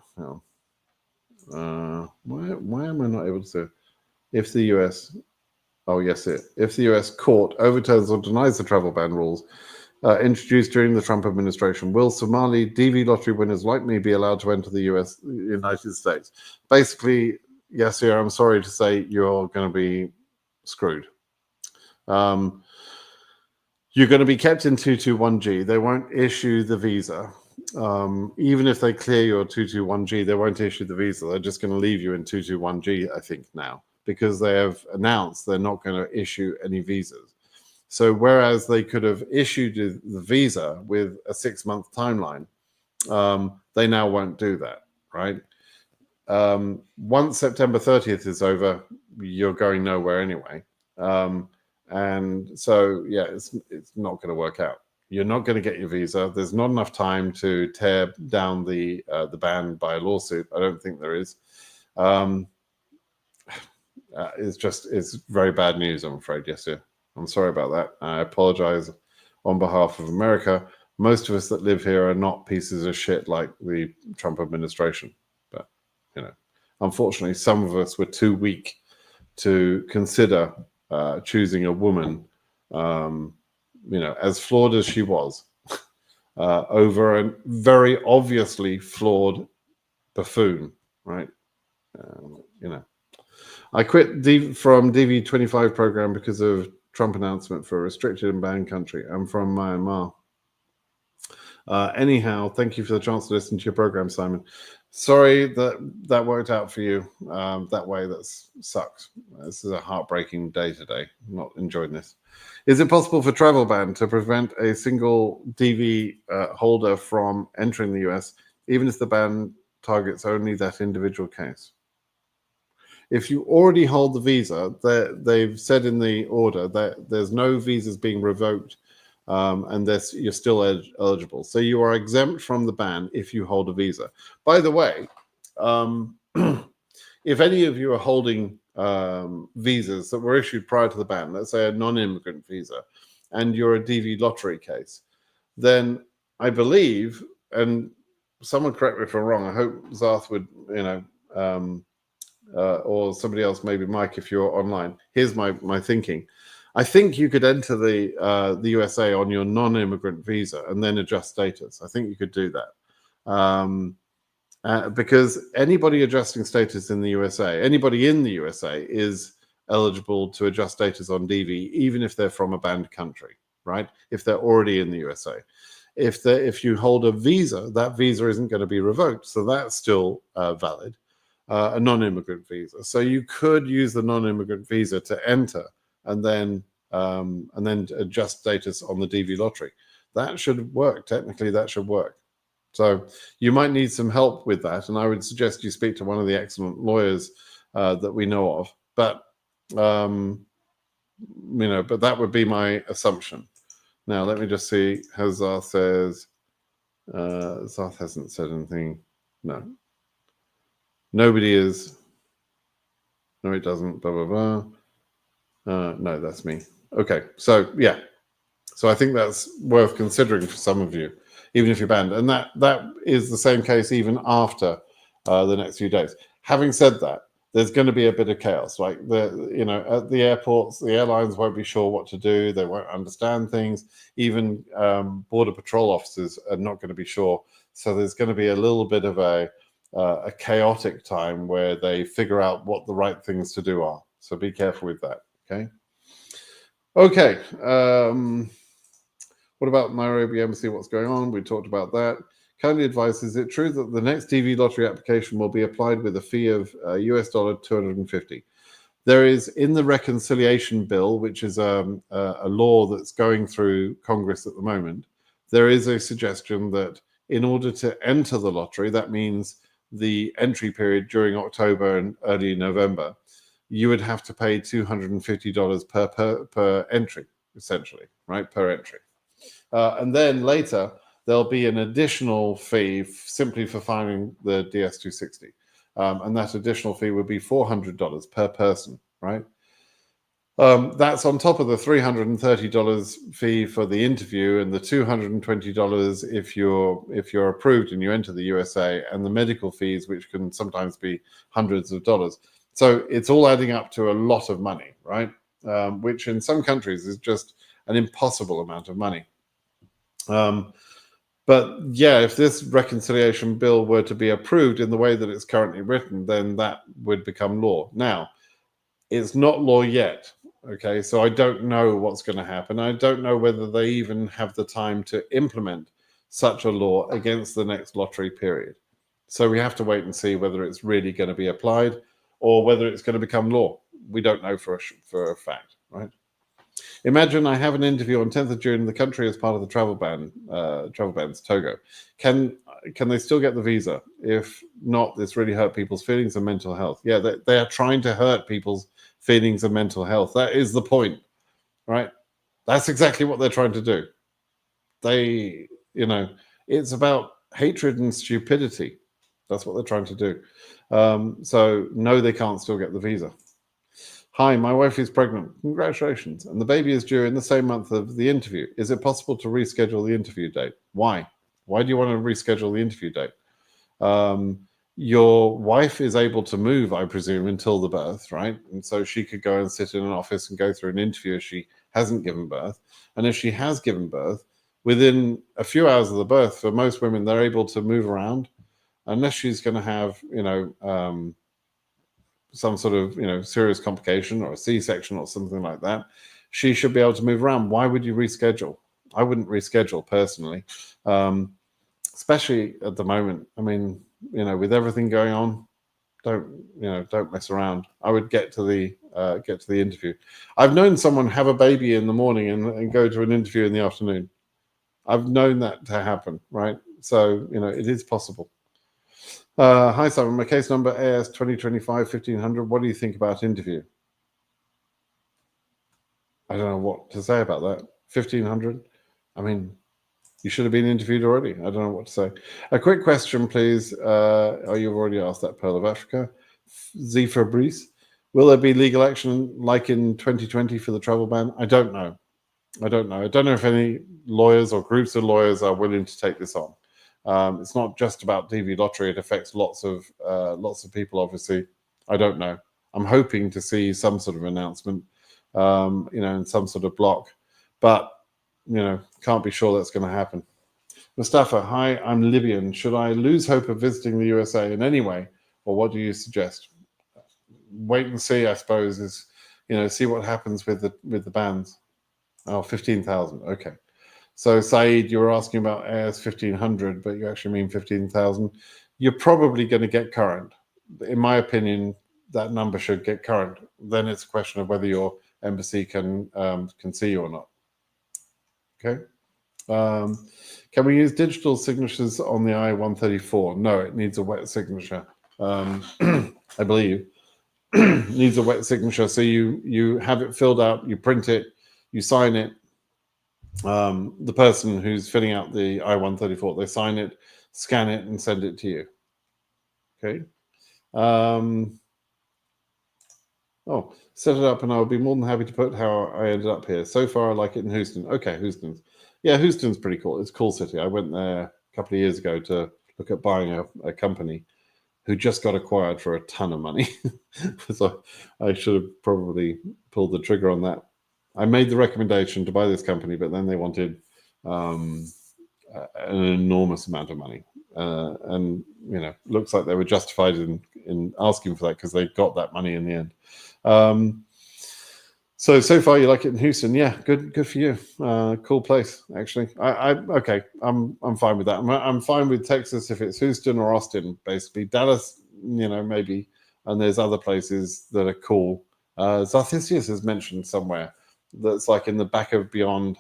why am I not able to? If the US, Oh, yes, if the US court overturns or denies the travel ban rules introduced during the Trump administration, will Somali DV lottery winners like me be allowed to enter the United States? Basically, yes, I'm sorry to say you're going to be screwed. You're going to be kept in 221G. They won't issue the visa. Even if they clear your 221G, they won't issue the visa. They're just going to leave you in 221G, I think, now, because they have announced they're not going to issue any visas. So whereas they could have issued the visa with a 6-month timeline, they now won't do that, right? Once September 30th is over, you're going nowhere anyway. And so, yeah, it's not going to work out. You're not going to get your visa. There's not enough time to tear down the ban by a lawsuit. I don't think there is. It's very bad news, I'm afraid. Yes, yeah. I'm sorry about that. I apologize on behalf of America. Most of us that live here are not pieces of shit like the Trump administration. But, unfortunately, some of us were too weak to consider choosing a woman, as flawed as she was, over a very obviously flawed buffoon, right? I quit from DV25 program because of Trump announcement for restricted and banned country. I'm from Myanmar. Anyhow, thank you for the chance to listen to your program, Simon. Sorry that worked out for you that way. That sucks. This is a heartbreaking day today. I'm not enjoying this. Is it possible for travel ban to prevent a single DV holder from entering the US, even if the ban targets only that individual case? If you already hold the visa, they've said in the order that there's no visas being revoked, and you're still eligible. So you are exempt from the ban if you hold a visa. By the way, if any of you are holding visas that were issued prior to the ban, let's say a non-immigrant visa, and you're a DV lottery case, then I believe, and someone correct me if I'm wrong, I hope Zarth would, or somebody else, maybe Mike, if you're online. Here's my thinking. I think you could enter the USA on your non-immigrant visa and then adjust status. I think you could do that because anybody adjusting status in the USA, anybody in the USA is eligible to adjust status on DV, even if they're from a banned country, right? If they're already in the USA. If you hold a visa, that visa isn't going to be revoked, so that's still valid. A non-immigrant visa. So you could use the non-immigrant visa to enter and then adjust status on the DV lottery. That should work. Technically, that should work. So you might need some help with that, and I would suggest you speak to one of the excellent lawyers that we know of. But but that would be my assumption. Now let me just see. Hazar says Zarth hasn't said anything. No. Nobody is. No, it doesn't. Blah, blah, blah. No, that's me. Okay. So, yeah. So I think that's worth considering for some of you, even if you're banned. And that is the same case even after the next few days. Having said that, there's going to be a bit of chaos. Like, at the airports, the airlines won't be sure what to do. They won't understand things. Even Border Patrol officers are not going to be sure. So there's going to be a little bit of a chaotic time where they figure out what the right things to do are. So be careful with that, okay? Okay. What about Nairobi Embassy? What's going on? We talked about that. Kindly advise, is it true that the next DV lottery application will be applied with a fee of US $250? There is, in the reconciliation bill, which is a law that's going through Congress at the moment, there is a suggestion that in order to enter the lottery, that means the entry period during October and early November, you would have to pay $250 per entry, essentially, right? Per entry. And then later, there'll be an additional fee simply for filing the DS-260. And that additional fee would be $400 per person, right? That's on top of the $330 fee for the interview and the $220 if you're approved and you enter the USA, and the medical fees, which can sometimes be hundreds of dollars. So it's all adding up to a lot of money, right? which in some countries is just an impossible amount of money. But yeah, if this reconciliation bill were to be approved in the way that it's currently written, then that would become law. Now, it's not law yet. Okay, so I don't know what's going to happen. I don't know whether they even have the time to implement such a law against the next lottery period. So we have to wait and see whether it's really going to be applied or whether it's going to become law. We don't know for a fact, right? Imagine I have an interview on 10th of June in the country as part of the travel bans, Togo. Can they still get the visa? If not, this really hurt people's feelings and mental health. Yeah, they are trying to hurt people's feelings and mental health. That is the point, right? That's exactly what they're trying to do. They, it's about hatred and stupidity. That's what they're trying to do. So no, they can't still get the visa. Hi, my wife is pregnant. Congratulations. And the baby is due in the same month of the interview. Is it possible to reschedule the interview date? Why? Why do you want to reschedule the interview date? Your wife is able to move, I presume, until the birth, right? And so she could go and sit in an office and go through an interview if she hasn't given birth. And if she has given birth, within a few hours of the birth, for most women, they're able to move around, unless she's going to have, some sort of, serious complication or a C-section or something like that. She should be able to move around. Why would you reschedule? I wouldn't reschedule personally, especially at the moment. I mean, with everything going on, don't mess around. I would get to the interview. I've known someone have a baby in the morning and go to an interview in the afternoon. I've known that to happen, right? So, it is possible. Hi, Simon. My case number AS 2025-1500. What do you think about interview? I don't know what to say about that. 1500. I mean, you should have been interviewed already. I don't know what to say. A quick question, please. You've already asked that, Pearl of Africa. Z Fabrice. Will there be legal action like in 2020 for the travel ban? I don't know. I don't know if any lawyers or groups of lawyers are willing to take this on. It's not just about DV lottery. It affects lots of people, obviously. I don't know. I'm hoping to see some sort of announcement, in some sort of block, but, can't be sure that's going to happen. Mustafa, hi, I'm Libyan. Should I lose hope of visiting the USA in any way, or what do you suggest? Wait and see, I suppose, is, see what happens with the bans. Oh, 15,000. Okay. So, Saeed, you were asking about AS 1500, but you actually mean 15,000. You're probably going to get current. In my opinion, that number should get current. Then it's a question of whether your embassy can see you or not. Okay. Can we use digital signatures on the I-134? No, it needs a wet signature. I believe needs a wet signature. So you have it filled out, you print it, you sign it. The person who's filling out the I-134, they sign it, scan it, and send it to you. Okay. Set it up, and I'll be more than happy to put how I ended up here. So far, I like it in Houston. Okay, Houston's. Yeah, Houston's pretty cool. It's a cool city. I went there a couple of years ago to look at buying a company who just got acquired for a ton of money. So I should have probably pulled the trigger on that. I made the recommendation to buy this company, but then they wanted an enormous amount of money. And, looks like they were justified in asking for that because they got that money in the end. So far you like it in Houston. Yeah, good for you. Cool place, actually. Okay, I'm fine with that. I'm fine with Texas if it's Houston or Austin, basically. Dallas, maybe. And there's other places that are cool. Zarthisius is mentioned somewhere. That's like in the back of beyond.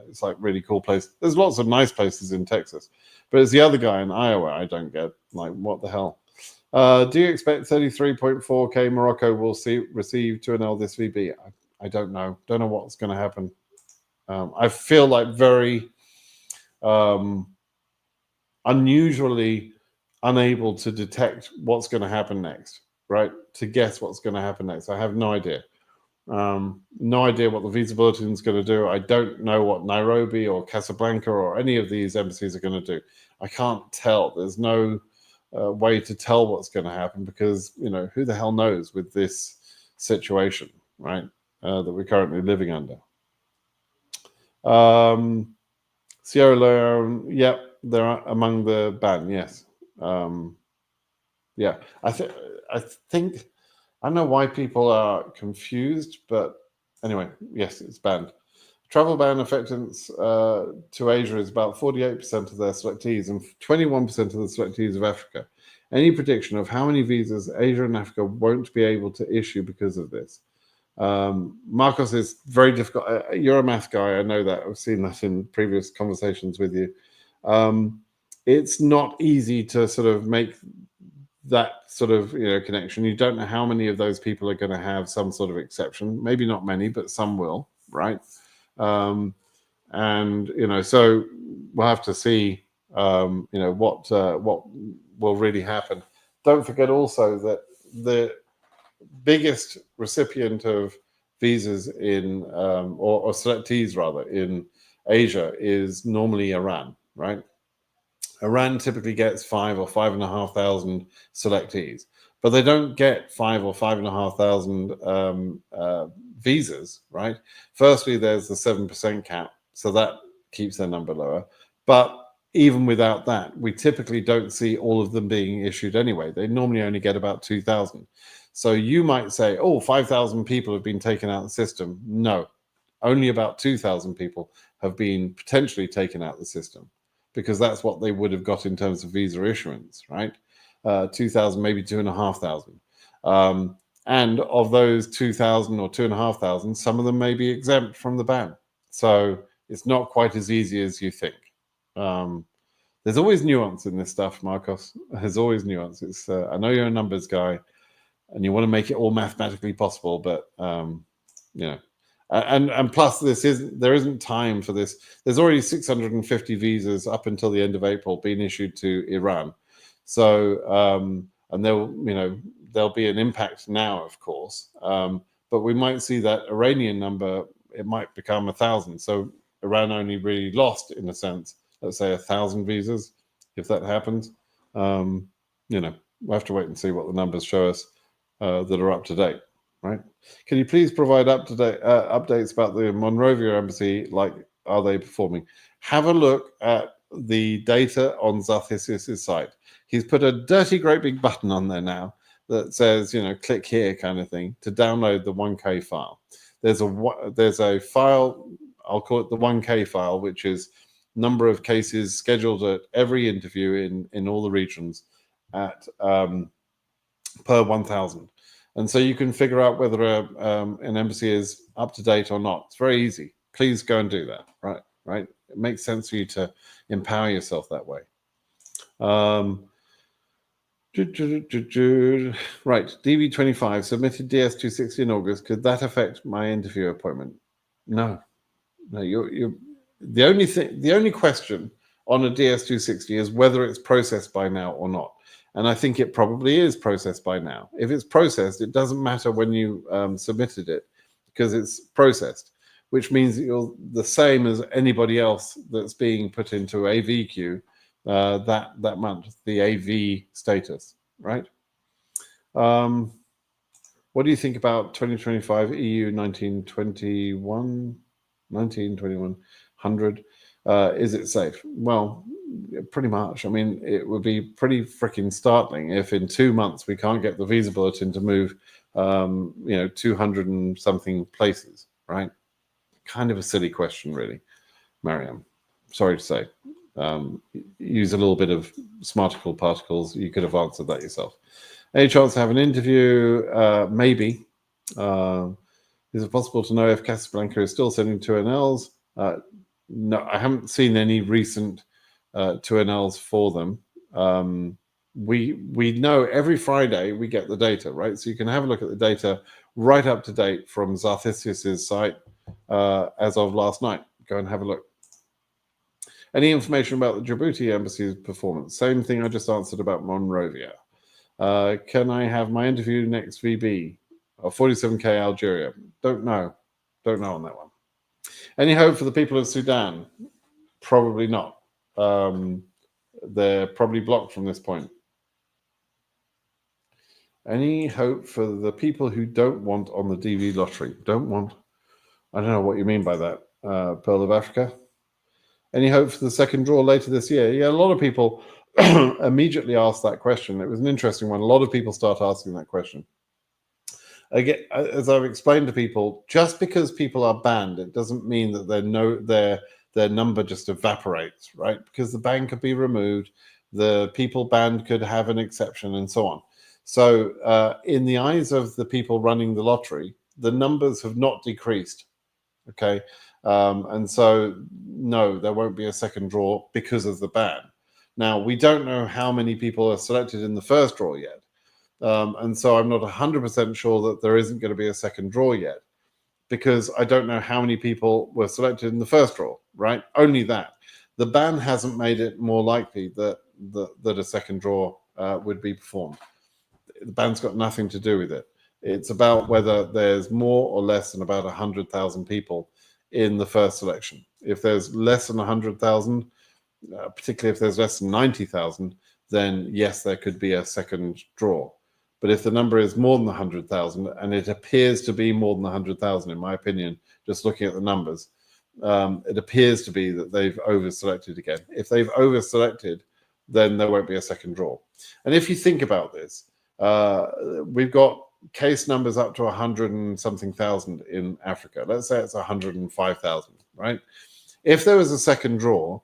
It's like really cool place. There's lots of nice places in Texas, but it's the other guy in Iowa I don't get. Like, what the hell? Do you expect 33.4K Morocco will receive 2NL this VB? I don't know. Don't know what's going to happen. I feel like very unusually unable to detect what's going to happen next, right? To guess what's going to happen next. I have no idea. No idea what the visa bulletin is going to do. I don't know what Nairobi or Casablanca or any of these embassies are going to do. I can't tell. There's no way to tell what's going to happen because, who the hell knows with this situation, right? that we're currently living under. Sierra Leone, yep, they're among the ban. Yes, yeah. I think I don't know why people are confused, but anyway, yes, it's banned. Travel ban affectance to Asia is about 48% of their selectees and 21% of the selectees of Africa. Any prediction of how many visas Asia and Africa won't be able to issue because of this? Marcos, is very difficult. You're a math guy. I know that. I've seen that in previous conversations with you. It's not easy to sort of make that sort of connection. You don't know how many of those people are going to have some sort of exception. Maybe not many, but some will, right? And so we'll have to see what will really happen. Don't forget also that the biggest recipient of visas in or selectees rather in Asia is normally Iran, right? Iran typically gets 5,000 or 5,500 selectees, but they don't get 5,000 or 5,500 visas, right? Firstly, there's the 7% cap, so that keeps their number lower. But even without that, we typically don't see all of them being issued anyway. They normally only get about 2,000. So you might say, oh, 5,000 people have been taken out of the system. No, only about 2,000 people have been potentially taken out of the system, because that's what they would have got in terms of visa issuance, right? 2,000, maybe 2,500. And of those 2,000 or 2,500, some of them may be exempt from the ban. So it's not quite as easy as you think. There's always nuance in this stuff, Marcos. There's always nuance. I know you're a numbers guy, and you want to make it all mathematically possible, but and plus there isn't time for this. There's already 650 visas up until the end of April being issued to Iran. So and there'll be an impact now, of course, but we might see that Iranian number, it might become 1,000. So Iran only really lost, in a sense, let's say 1,000 visas. If that happens, we'll have to wait and see what the numbers show us that are up to date. Right? Can you please provide updates about the Monrovia embassy? Like, are they performing? Have a look at the data on Zarthisius' site. He's put a dirty, great big button on there now that says, click here kind of thing to download the 1K file. There's a file, I'll call it the 1K file, which is number of cases scheduled at every interview in all the regions at per 1,000. And so you can figure out whether an embassy is up to date or not. It's very easy. Please go and do that. Right. It makes sense for you to empower yourself that way. Right. DV25 submitted DS260 in August. Could that affect my interview appointment? No. You're the only question on a DS260 is whether it's processed by now or not. And I think it probably is processed by now. If it's processed, it doesn't matter when you submitted it, because it's processed, which means that you're the same as anybody else that's being put into AV queue that month, the AV status, right? What do you think about 2025 EU 192100? Is it safe? Well, pretty much. I mean, it would be pretty freaking startling if in 2 months we can't get the visa bulletin to move 200 and something places, right? Kind of a silly question, really, Mariam. Sorry to say. Use a little bit of smarticle particles. You could have answered that yourself. Any chance to have an interview? Maybe. Is it possible to know if Casablanca is still sending 2NLs? No, I haven't seen any recent 2NLs for them. We know every Friday we get the data, right? So you can have a look at the data right up to date from Zarthisius' site as of last night. Go and have a look. Any information about the Djibouti embassy's performance? Same thing I just answered about Monrovia. Can I have my interview next VB? 47K Algeria. Don't know on that one. Any hope for the people of Sudan? Probably not. They're probably blocked from this point. Any hope for the people who don't want on the DV lottery? Don't want. I don't know what you mean by that, Pearl of Africa. Any hope for the second draw later this year? Yeah, a lot of people immediately asked that question. It was an interesting one. A lot of people start asking that question. Again, as I've explained to people, just because people are banned, it doesn't mean that their number just evaporates, right? Because the ban could be removed, the people banned could have an exception, and so on. So, in the eyes of the people running the lottery, the numbers have not decreased. Okay, and so no, there won't be a second draw because of the ban. Now we don't know how many people are selected in the first draw yet. And so I'm not 100% sure that there isn't going to be a second draw yet, because I don't know how many people were selected in the first draw, right? Only that. The ban hasn't made it more likely that a second draw would be performed. The ban's got nothing to do with it. It's about whether there's more or less than about 100,000 people in the first selection. If there's less than 100,000, particularly if there's less than 90,000, then yes, there could be a second draw. But if the number is more than 100,000, and it appears to be more than 100,000, in my opinion, just looking at the numbers, it appears to be that they've over-selected again. If they've over-selected, then there won't be a second draw. And if you think about this, we've got case numbers up to 100 and something thousand in Africa. Let's say it's 105,000, right? If there was a second draw,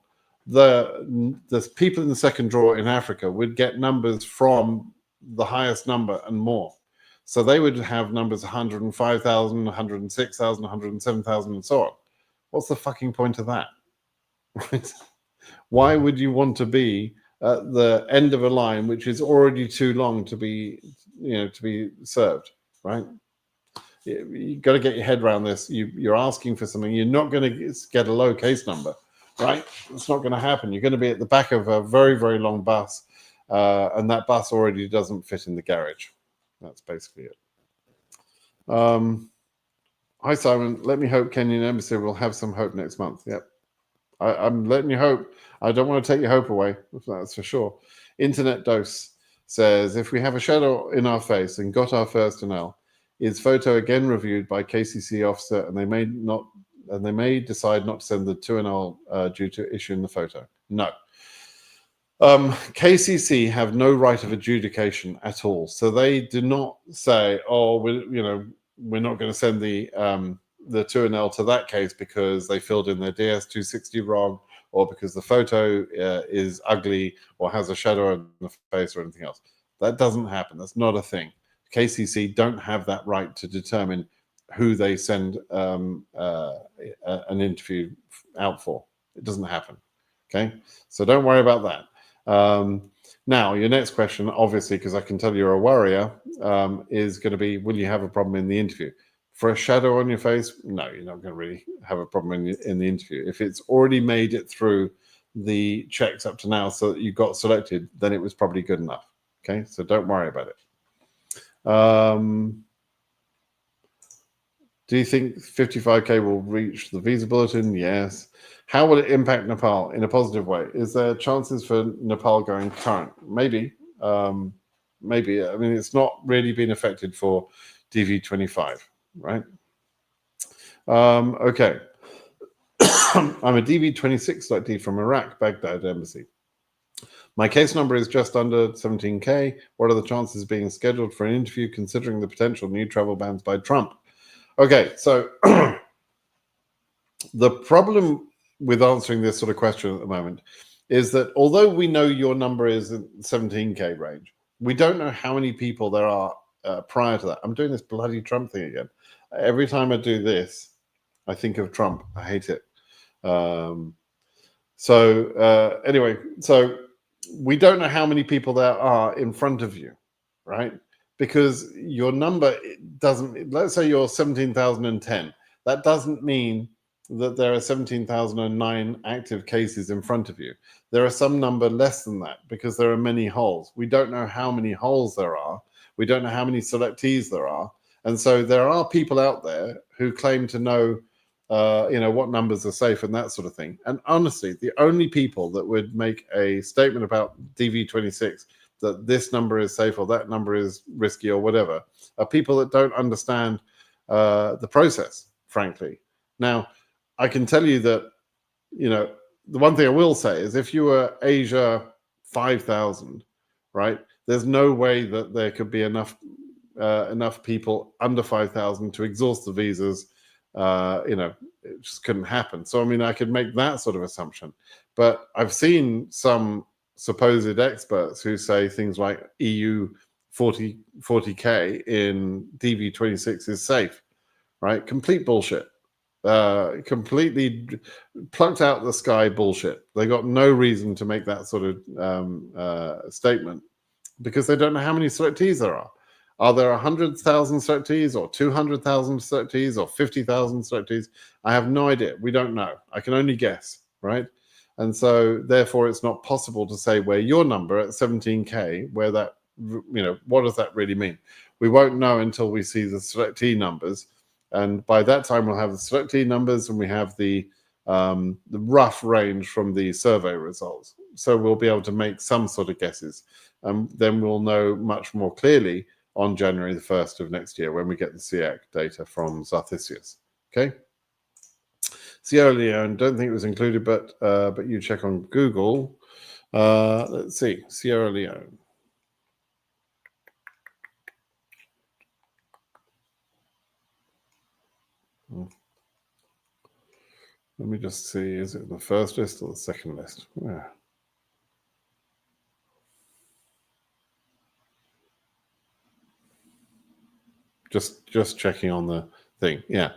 the people in the second draw in Africa would get numbers from the highest number and more. So they would have numbers 105,000, 106,000, 107,000, and so on. What's the fucking point of that? Right? Why would you want to be at the end of a line which is already too long to be, to be served, right? You got to get your head around this. You're asking for something. You're not going to get a low case number, right? It's not going to happen. You're going to be at the back of a very, very long bus, and that bus already doesn't fit in the garage. That's basically it. Hi, Simon. Let me hope Kenyan Embassy will have some hope next month. Yep. I'm letting you hope. I don't want to take your hope away. That's for sure. Internet Dose says, if we have a shadow in our face and got our first NL, is photo again reviewed by KCC officer, and they may decide not to send the 2NL due to issuing the photo? No. KCC have no right of adjudication at all, so they do not say, "Oh, we're not going to send the 2NL to that case because they filled in their DS260 wrong, or because the photo is ugly or has a shadow on the face or anything else." That doesn't happen. That's not a thing. KCC don't have that right to determine who they send an interview out for. It doesn't happen. Okay, so don't worry about that. Now, your next question, obviously, because I can tell you're a worrier, is going to be, will you have a problem in the interview? For a shadow on your face, no, you're not going to really have a problem in the interview. If it's already made it through the checks up to now so that you got selected, then it was probably good enough. Okay, so don't worry about it. Do you think 55K will reach the visa bulletin? Yes. How will it impact Nepal in a positive way? Is there chances for Nepal going current? Maybe. Maybe. I mean, it's not really been affected for DV25, right? Okay. I'm a DV26 selectee from Iraq, Baghdad Embassy. My case number is just under 17K. What are the chances of being scheduled for an interview considering the potential new travel bans by Trump? Okay, so the problem with answering this sort of question at the moment is that although we know your number is in 17K range, we don't know how many people there are prior to that. I'm doing this bloody Trump thing again. Every time I do this, I think of Trump. I hate it. Anyway, so we don't know how many people there are in front of you, right? Because your number doesn't, let's say you're 17,010. That doesn't mean that there are 17,009 active cases in front of you. There are some number less than that because there are many holes. We don't know how many holes there are. We don't know how many selectees there are. And so there are people out there who claim to know what numbers are safe and that sort of thing. And honestly, the only people that would make a statement about DV26 that this number is safe or that number is risky or whatever, are people that don't understand the process, frankly. Now, I can tell you that, the one thing I will say is if you were Asia 5,000, right, there's no way that there could be enough people under 5,000 to exhaust the visas. It just couldn't happen. So, I mean, I could make that sort of assumption. But I've seen some supposed experts who say things like EU 40K in DV26 is safe, right? Complete bullshit. Completely plucked out the sky bullshit. They got no reason to make that sort of statement because they don't know how many selectees there are. Are there 100,000 selectees or 200,000 selectees or 50,000 selectees? I have no idea. We don't know. I can only guess, right? And so therefore it's not possible to say where your number at 17K, where that, what does that really mean? We won't know until we see the selectee numbers. And by that time, we'll have the selectee numbers and we have the rough range from the survey results. So we'll be able to make some sort of guesses. Then we'll know much more clearly on January the 1st of next year when we get the SEAC data from Zarthisius. Okay. Sierra Leone, don't think it was included, but you check on Google. Let's see, Sierra Leone. Let me just see, is it the first list or the second list? Yeah. Just checking on the thing. Yeah.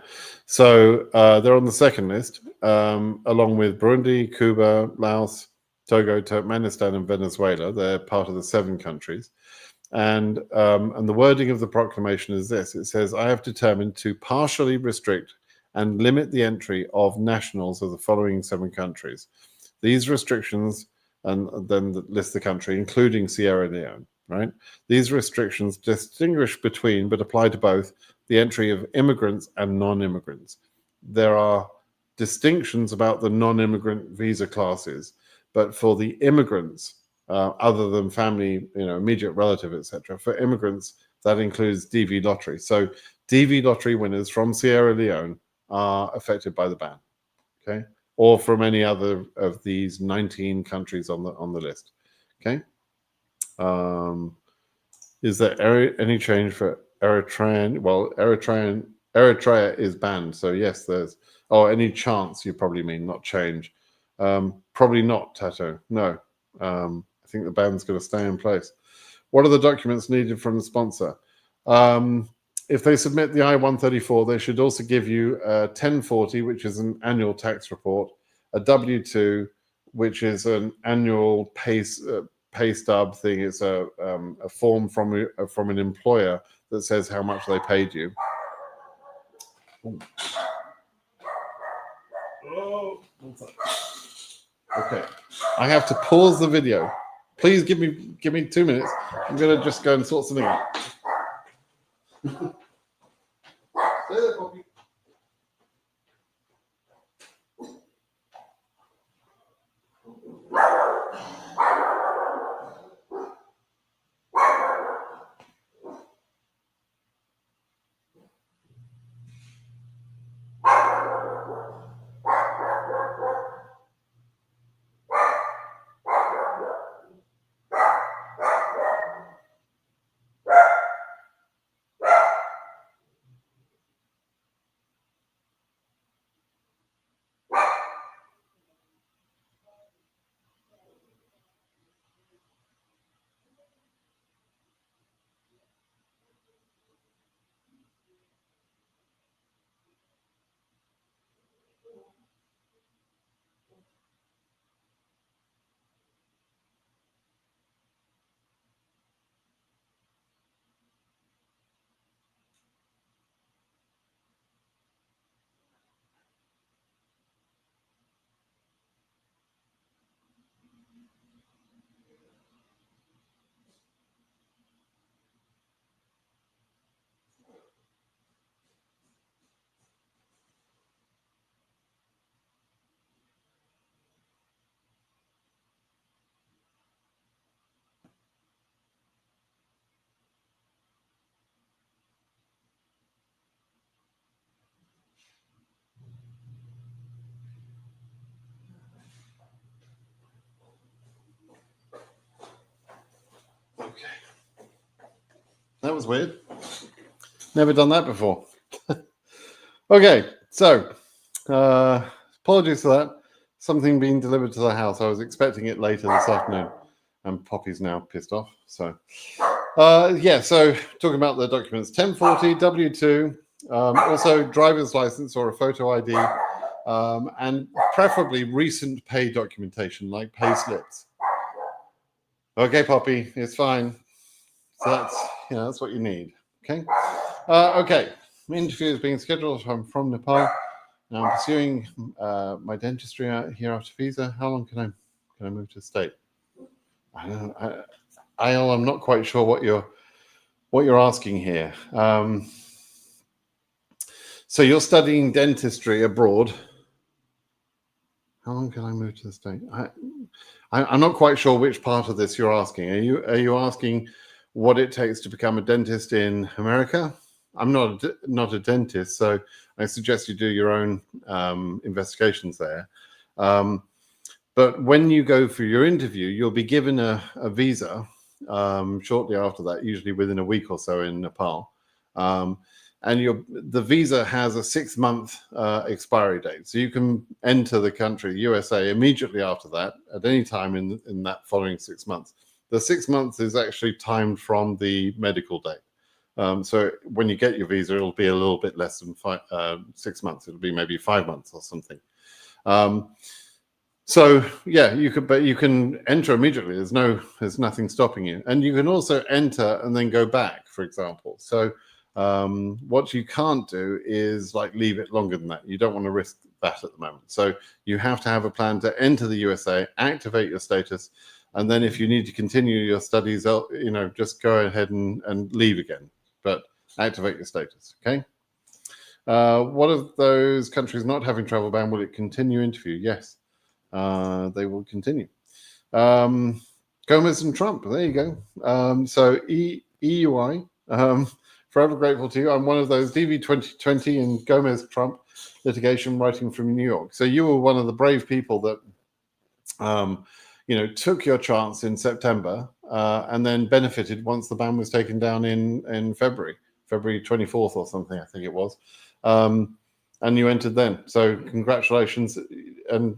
So they're on the second list, along with Burundi, Cuba, Laos, Togo, Turkmenistan, and Venezuela. They're part of the 7 countries. And the wording of the proclamation is this. It says, I have determined to partially restrict and limit the entry of nationals of the following 7 countries. These restrictions, and then list the country, including Sierra Leone, right? These restrictions distinguish between, but apply to both, the entry of immigrants and non-immigrants. There are distinctions about the non-immigrant visa classes, but for the immigrants, other than family, immediate relative, etc., for immigrants, that includes DV lottery. So DV lottery winners from Sierra Leone are affected by the ban, okay? Or from any other of these 19 countries on the list, okay? Is there any change for Eritrean? Well, Eritrea is banned, so yes, there's. Oh, any chance you probably mean, not change. Probably not, Tato. No. I think the ban's going to stay in place. What are the documents needed from the sponsor? If they submit the I-134, they should also give you a 1040, which is an annual tax report, a W-2, which is an annual pay stub thing. It's a form from an employer that says how much they paid you. Oh, okay. I have to pause the video. Please give me 2 minutes. I'm gonna just go and sort something out. Stay there, Poppy. was weird. Never done that before. Okay, so apologies for that. Something being delivered to the house. I was expecting it later this afternoon, and Poppy's now pissed off. So, yeah, so talking about the documents, 1040, W2, also driver's license or a photo ID, and preferably recent pay documentation like pay slips. Okay, Poppy, it's fine. So that's what you need. Okay. Okay. Interview is being scheduled. I'm from Nepal. Now I'm pursuing my dentistry out here after visa. How long can I move to the state? I don't know. I'm not quite sure what you're asking here. So you're studying dentistry abroad. How long can I move to the state? I'm not quite sure which part of this you're asking. Are you asking what it takes to become a dentist in America? I'm not a dentist, so I suggest you do your own investigations there. But when you go for your interview, you'll be given a visa shortly after that, usually within a week or so in Nepal. And the visa has a 6-month expiry date. So you can enter the country, USA, immediately after that, at any time in that following 6 months. The 6 months is actually timed from the medical date. So when you get your visa, it'll be a little bit less than 6 months. It'll be maybe 5 months or something. So yeah, you can enter immediately. There's nothing stopping you, and you can also enter and then go back, for example. So what you can't do is like leave it longer than that. You don't want to risk that at the moment. So you have to have a plan to enter the USA, activate your status, and then if you need to continue your studies, just go ahead and leave again, but activate your status. Okay. What of those countries not having travel ban? Will it continue interview? Yes. They will continue. Gomez and Trump, there you go. So EUI, forever grateful to you. I'm one of those DV 2020 and Gomez Trump litigation writing from New York. So you were one of the brave people that, took your chance in September and then benefited once the ban was taken down in February 24th or something, I think it was. And you entered then. So congratulations. And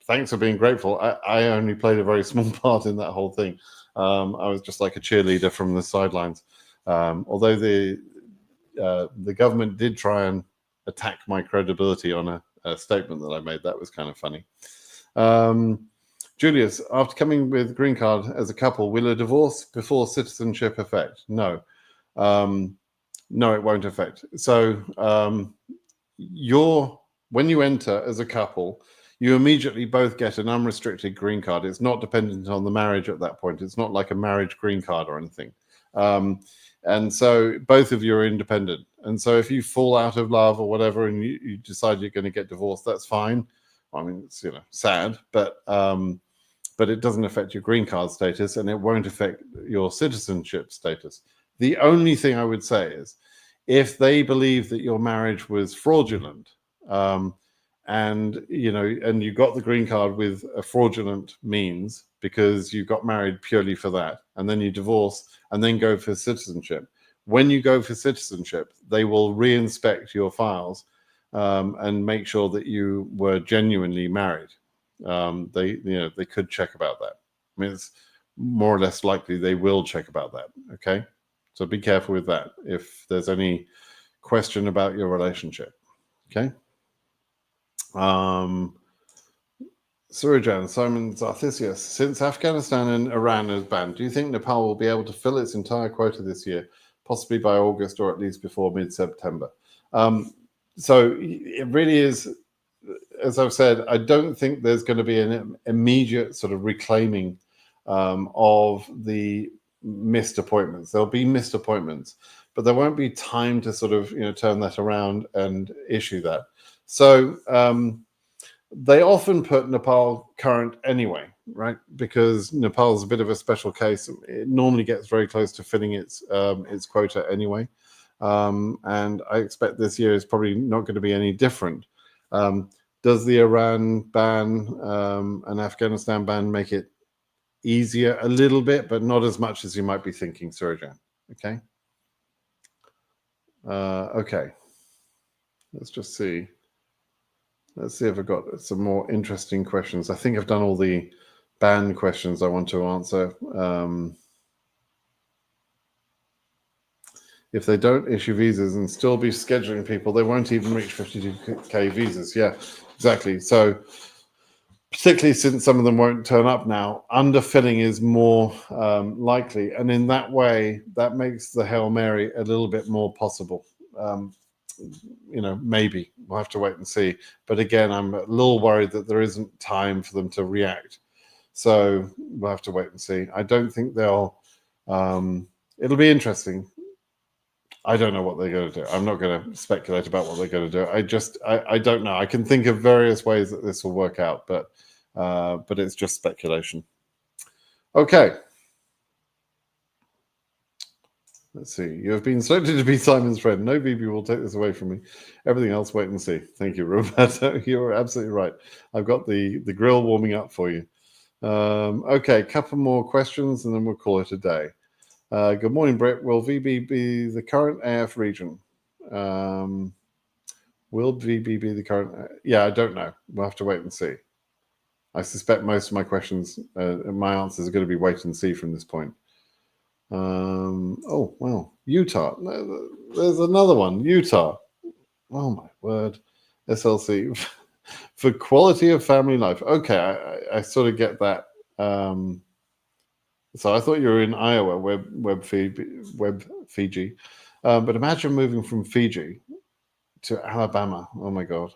thanks for being grateful. I only played a very small part in that whole thing. I was just like a cheerleader from the sidelines. Although the government did try and attack my credibility on a statement that I made. That was kind of funny. Julius, after coming with Greencard as a couple, will a divorce before citizenship affect? No. No, it won't affect. So when you enter as a couple, you immediately both get an unrestricted green card. It's not dependent on the marriage at that point. It's not like a marriage green card or anything. And so both of you are independent. And so if you fall out of love or whatever and you decide you're going to get divorced, that's fine. I mean, it's sad, but it doesn't affect your green card status and it won't affect your citizenship status. The only thing I would say is if they believe that your marriage was fraudulent, and you got the green card with a fraudulent means because you got married purely for that, and then you divorce and then go for citizenship. When you go for citizenship, they will reinspect your files and make sure that you were genuinely married. They could check about that. I mean, it's more or less likely they will check about that. Okay, so be careful with that if there's any question about your relationship. Okay. Surijan, Simon Zarthisius, since Afghanistan and Iran is banned, do you think Nepal will be able to fill its entire quota this year, possibly by August or at least before mid-September? So it really is, as I've said, I don't think there's going to be an immediate sort of reclaiming of the missed appointments. There'll be missed appointments, but there won't be time to sort of turn that around and issue that. So they often put Nepal current anyway, right? Because Nepal's a bit of a special case. It normally gets very close to filling its quota anyway. And I expect this year is probably not going to be any different. Does the Iran ban and Afghanistan ban make it easier a little bit, but not as much as you might be thinking, Surjan? Okay. Okay, let's just see. Let's see if I've got some more interesting questions. I think I've done all the ban questions I want to answer. If they don't issue visas and still be scheduling people, they won't even reach 52K visas. Yeah, exactly. So particularly since some of them won't turn up now, underfilling is more likely. And in that way, that makes the Hail Mary a little bit more possible. Maybe we'll have to wait and see. But again, I'm a little worried that there isn't time for them to react. So we'll have to wait and see. I don't think they'll. It'll be interesting. I don't know what they're going to do. I'm not going to speculate about what they're going to do. I don't know. I can think of various ways that this will work out, but it's just speculation. Okay. Let's see. You have been selected to be Simon's friend. No BB will take this away from me. Everything else, wait and see. Thank you, Roberto. You're absolutely right. I've got the grill warming up for you. Okay, couple more questions and then we'll call it a day. Good morning, Brett. Will VB be the current AF region? Will VB be the current? Yeah, I don't know. We'll have to wait and see. I suspect most of my questions, my answers are going to be wait and see from this point. Oh, wow. Utah. There's another one. Utah. Oh, my word. SLC. For quality of family life. Okay, I sort of get that. So I thought you were in Iowa, Web Fiji. But imagine moving from Fiji to Alabama. Oh, my God.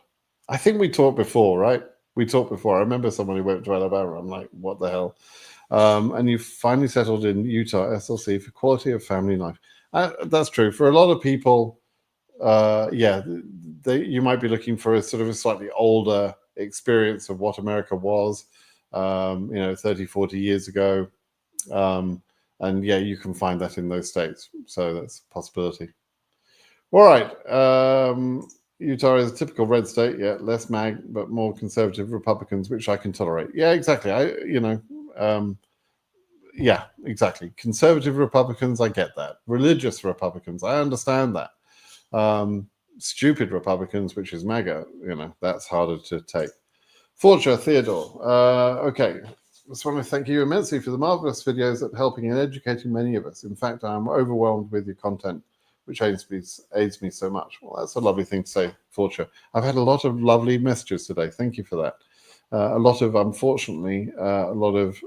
I think we talked before, right? We talked before. I remember someone who went to Alabama. I'm like, what the hell? And you finally settled in Utah, SLC, for quality of family life. That's true. For a lot of people, you might be looking for a sort of a slightly older experience of what America was, 30, 40 years ago. And yeah, you can find that in those states. So that's a possibility. All right. Utah is a typical red state. Yeah, less MAG, but more conservative Republicans, which I can tolerate. Yeah, exactly. Yeah, exactly. Conservative Republicans, I get that. Religious Republicans, I understand that. Stupid Republicans, which is MAGA, that's harder to take. Forza Theodore. Okay. Just want to thank you immensely for the marvelous videos that helping and educating many of us. In fact, I'm overwhelmed with your content, which aids me so much. Well, that's a lovely thing to say, Forza. I've had a lot of lovely messages today. Thank you for that. Unfortunately, a lot of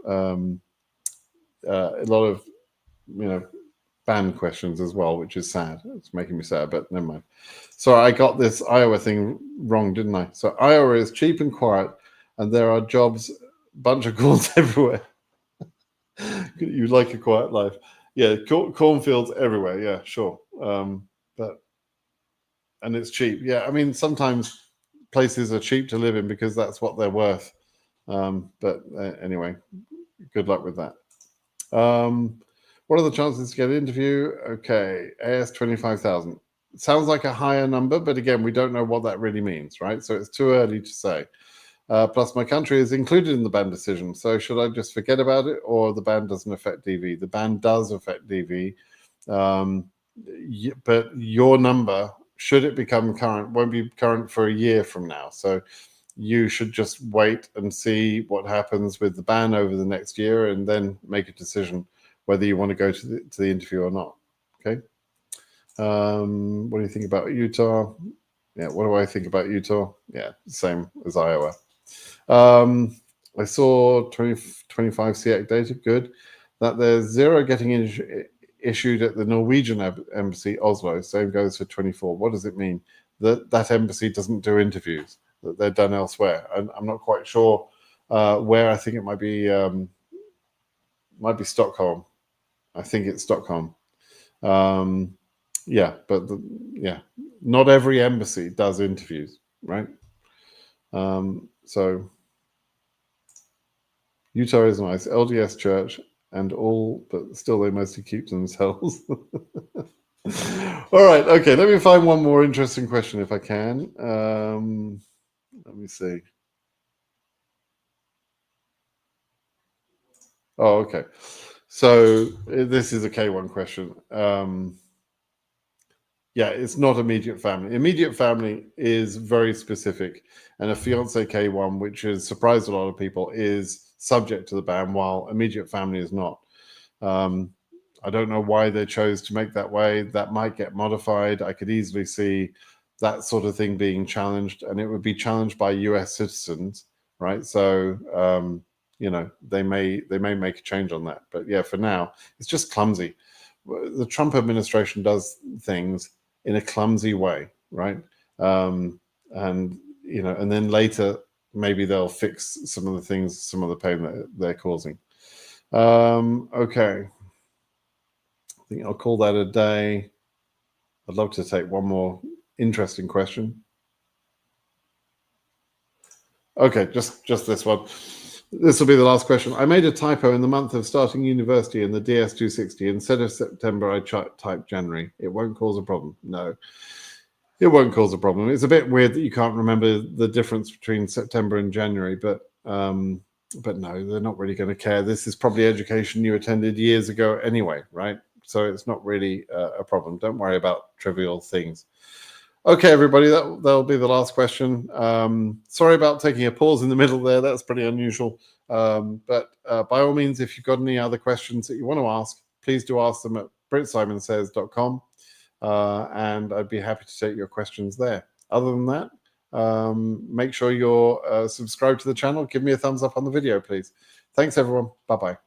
ban questions as well, which is sad. It's making me sad, but never mind. So I got this Iowa thing wrong, didn't I? So Iowa is cheap and quiet, and there are jobs, bunch of calls everywhere. You like a quiet life. Yeah, cornfields everywhere. Yeah, sure. And it's cheap. Yeah, I mean, sometimes places are cheap to live in because that's what they're worth. Anyway, good luck with that. What are the chances to get an interview? Okay, AS 25,000. Sounds like a higher number, but again, we don't know what that really means, right? So it's too early to say. Plus, my country is included in the ban decision. So should I just forget about it, or the ban doesn't affect DV? The ban does affect DV, but your number, should it become current, won't be current for a year from now. So you should just wait and see what happens with the ban over the next year, and then make a decision whether you want to go to the interview or not. Okay. What do you think about Utah? Yeah, what do I think about Utah? Yeah, same as Iowa. I saw 2025 SEAC data, good. That there's 0 getting issued at the Norwegian embassy, Oslo. Same goes for 24. What does it mean? That embassy doesn't do interviews, that they're done elsewhere. And I'm not quite sure where. I think it might be Stockholm. I think it's Stockholm. Yeah, but not every embassy does interviews, right? So Utah is nice, LDS church and all, but still they mostly keep to themselves. All right, okay, let me find one more interesting question if I can. Let me see. Oh, okay. So this is a K1 question. Yeah, it's not immediate family. Immediate family is very specific, and a fiance K1, which has surprised a lot of people, is subject to the ban, while immediate family is not. I don't know why they chose to make that way. That might get modified. I could easily see that sort of thing being challenged, and it would be challenged by US citizens, right? So you know, they may make a change on that. But yeah, for now, it's just clumsy. The Trump administration does things in a clumsy way, right? And you know, and then later maybe they'll fix some of the things, some of the pain that they're causing. Okay, I think I'll call that a day. I'd love to take one more interesting question. Okay, just this one. This will be the last question. I made a typo in the month of starting university in the DS260. Instead of September, I typed January. It won't cause a problem. No, it won't cause a problem. It's a bit weird that you can't remember the difference between September and January, but no, they're not really going to care. This is probably education you attended years ago anyway, right? So it's not really a problem. Don't worry about trivial things. Okay, everybody, that'll be the last question. Sorry about taking a pause in the middle there. That's pretty unusual. But by all means, if you've got any other questions that you want to ask, please do ask them at britsimonsays.com. And I'd be happy to take your questions there. Other than that, make sure you're subscribed to the channel. Give me a thumbs up on the video, please. Thanks, everyone. Bye-bye.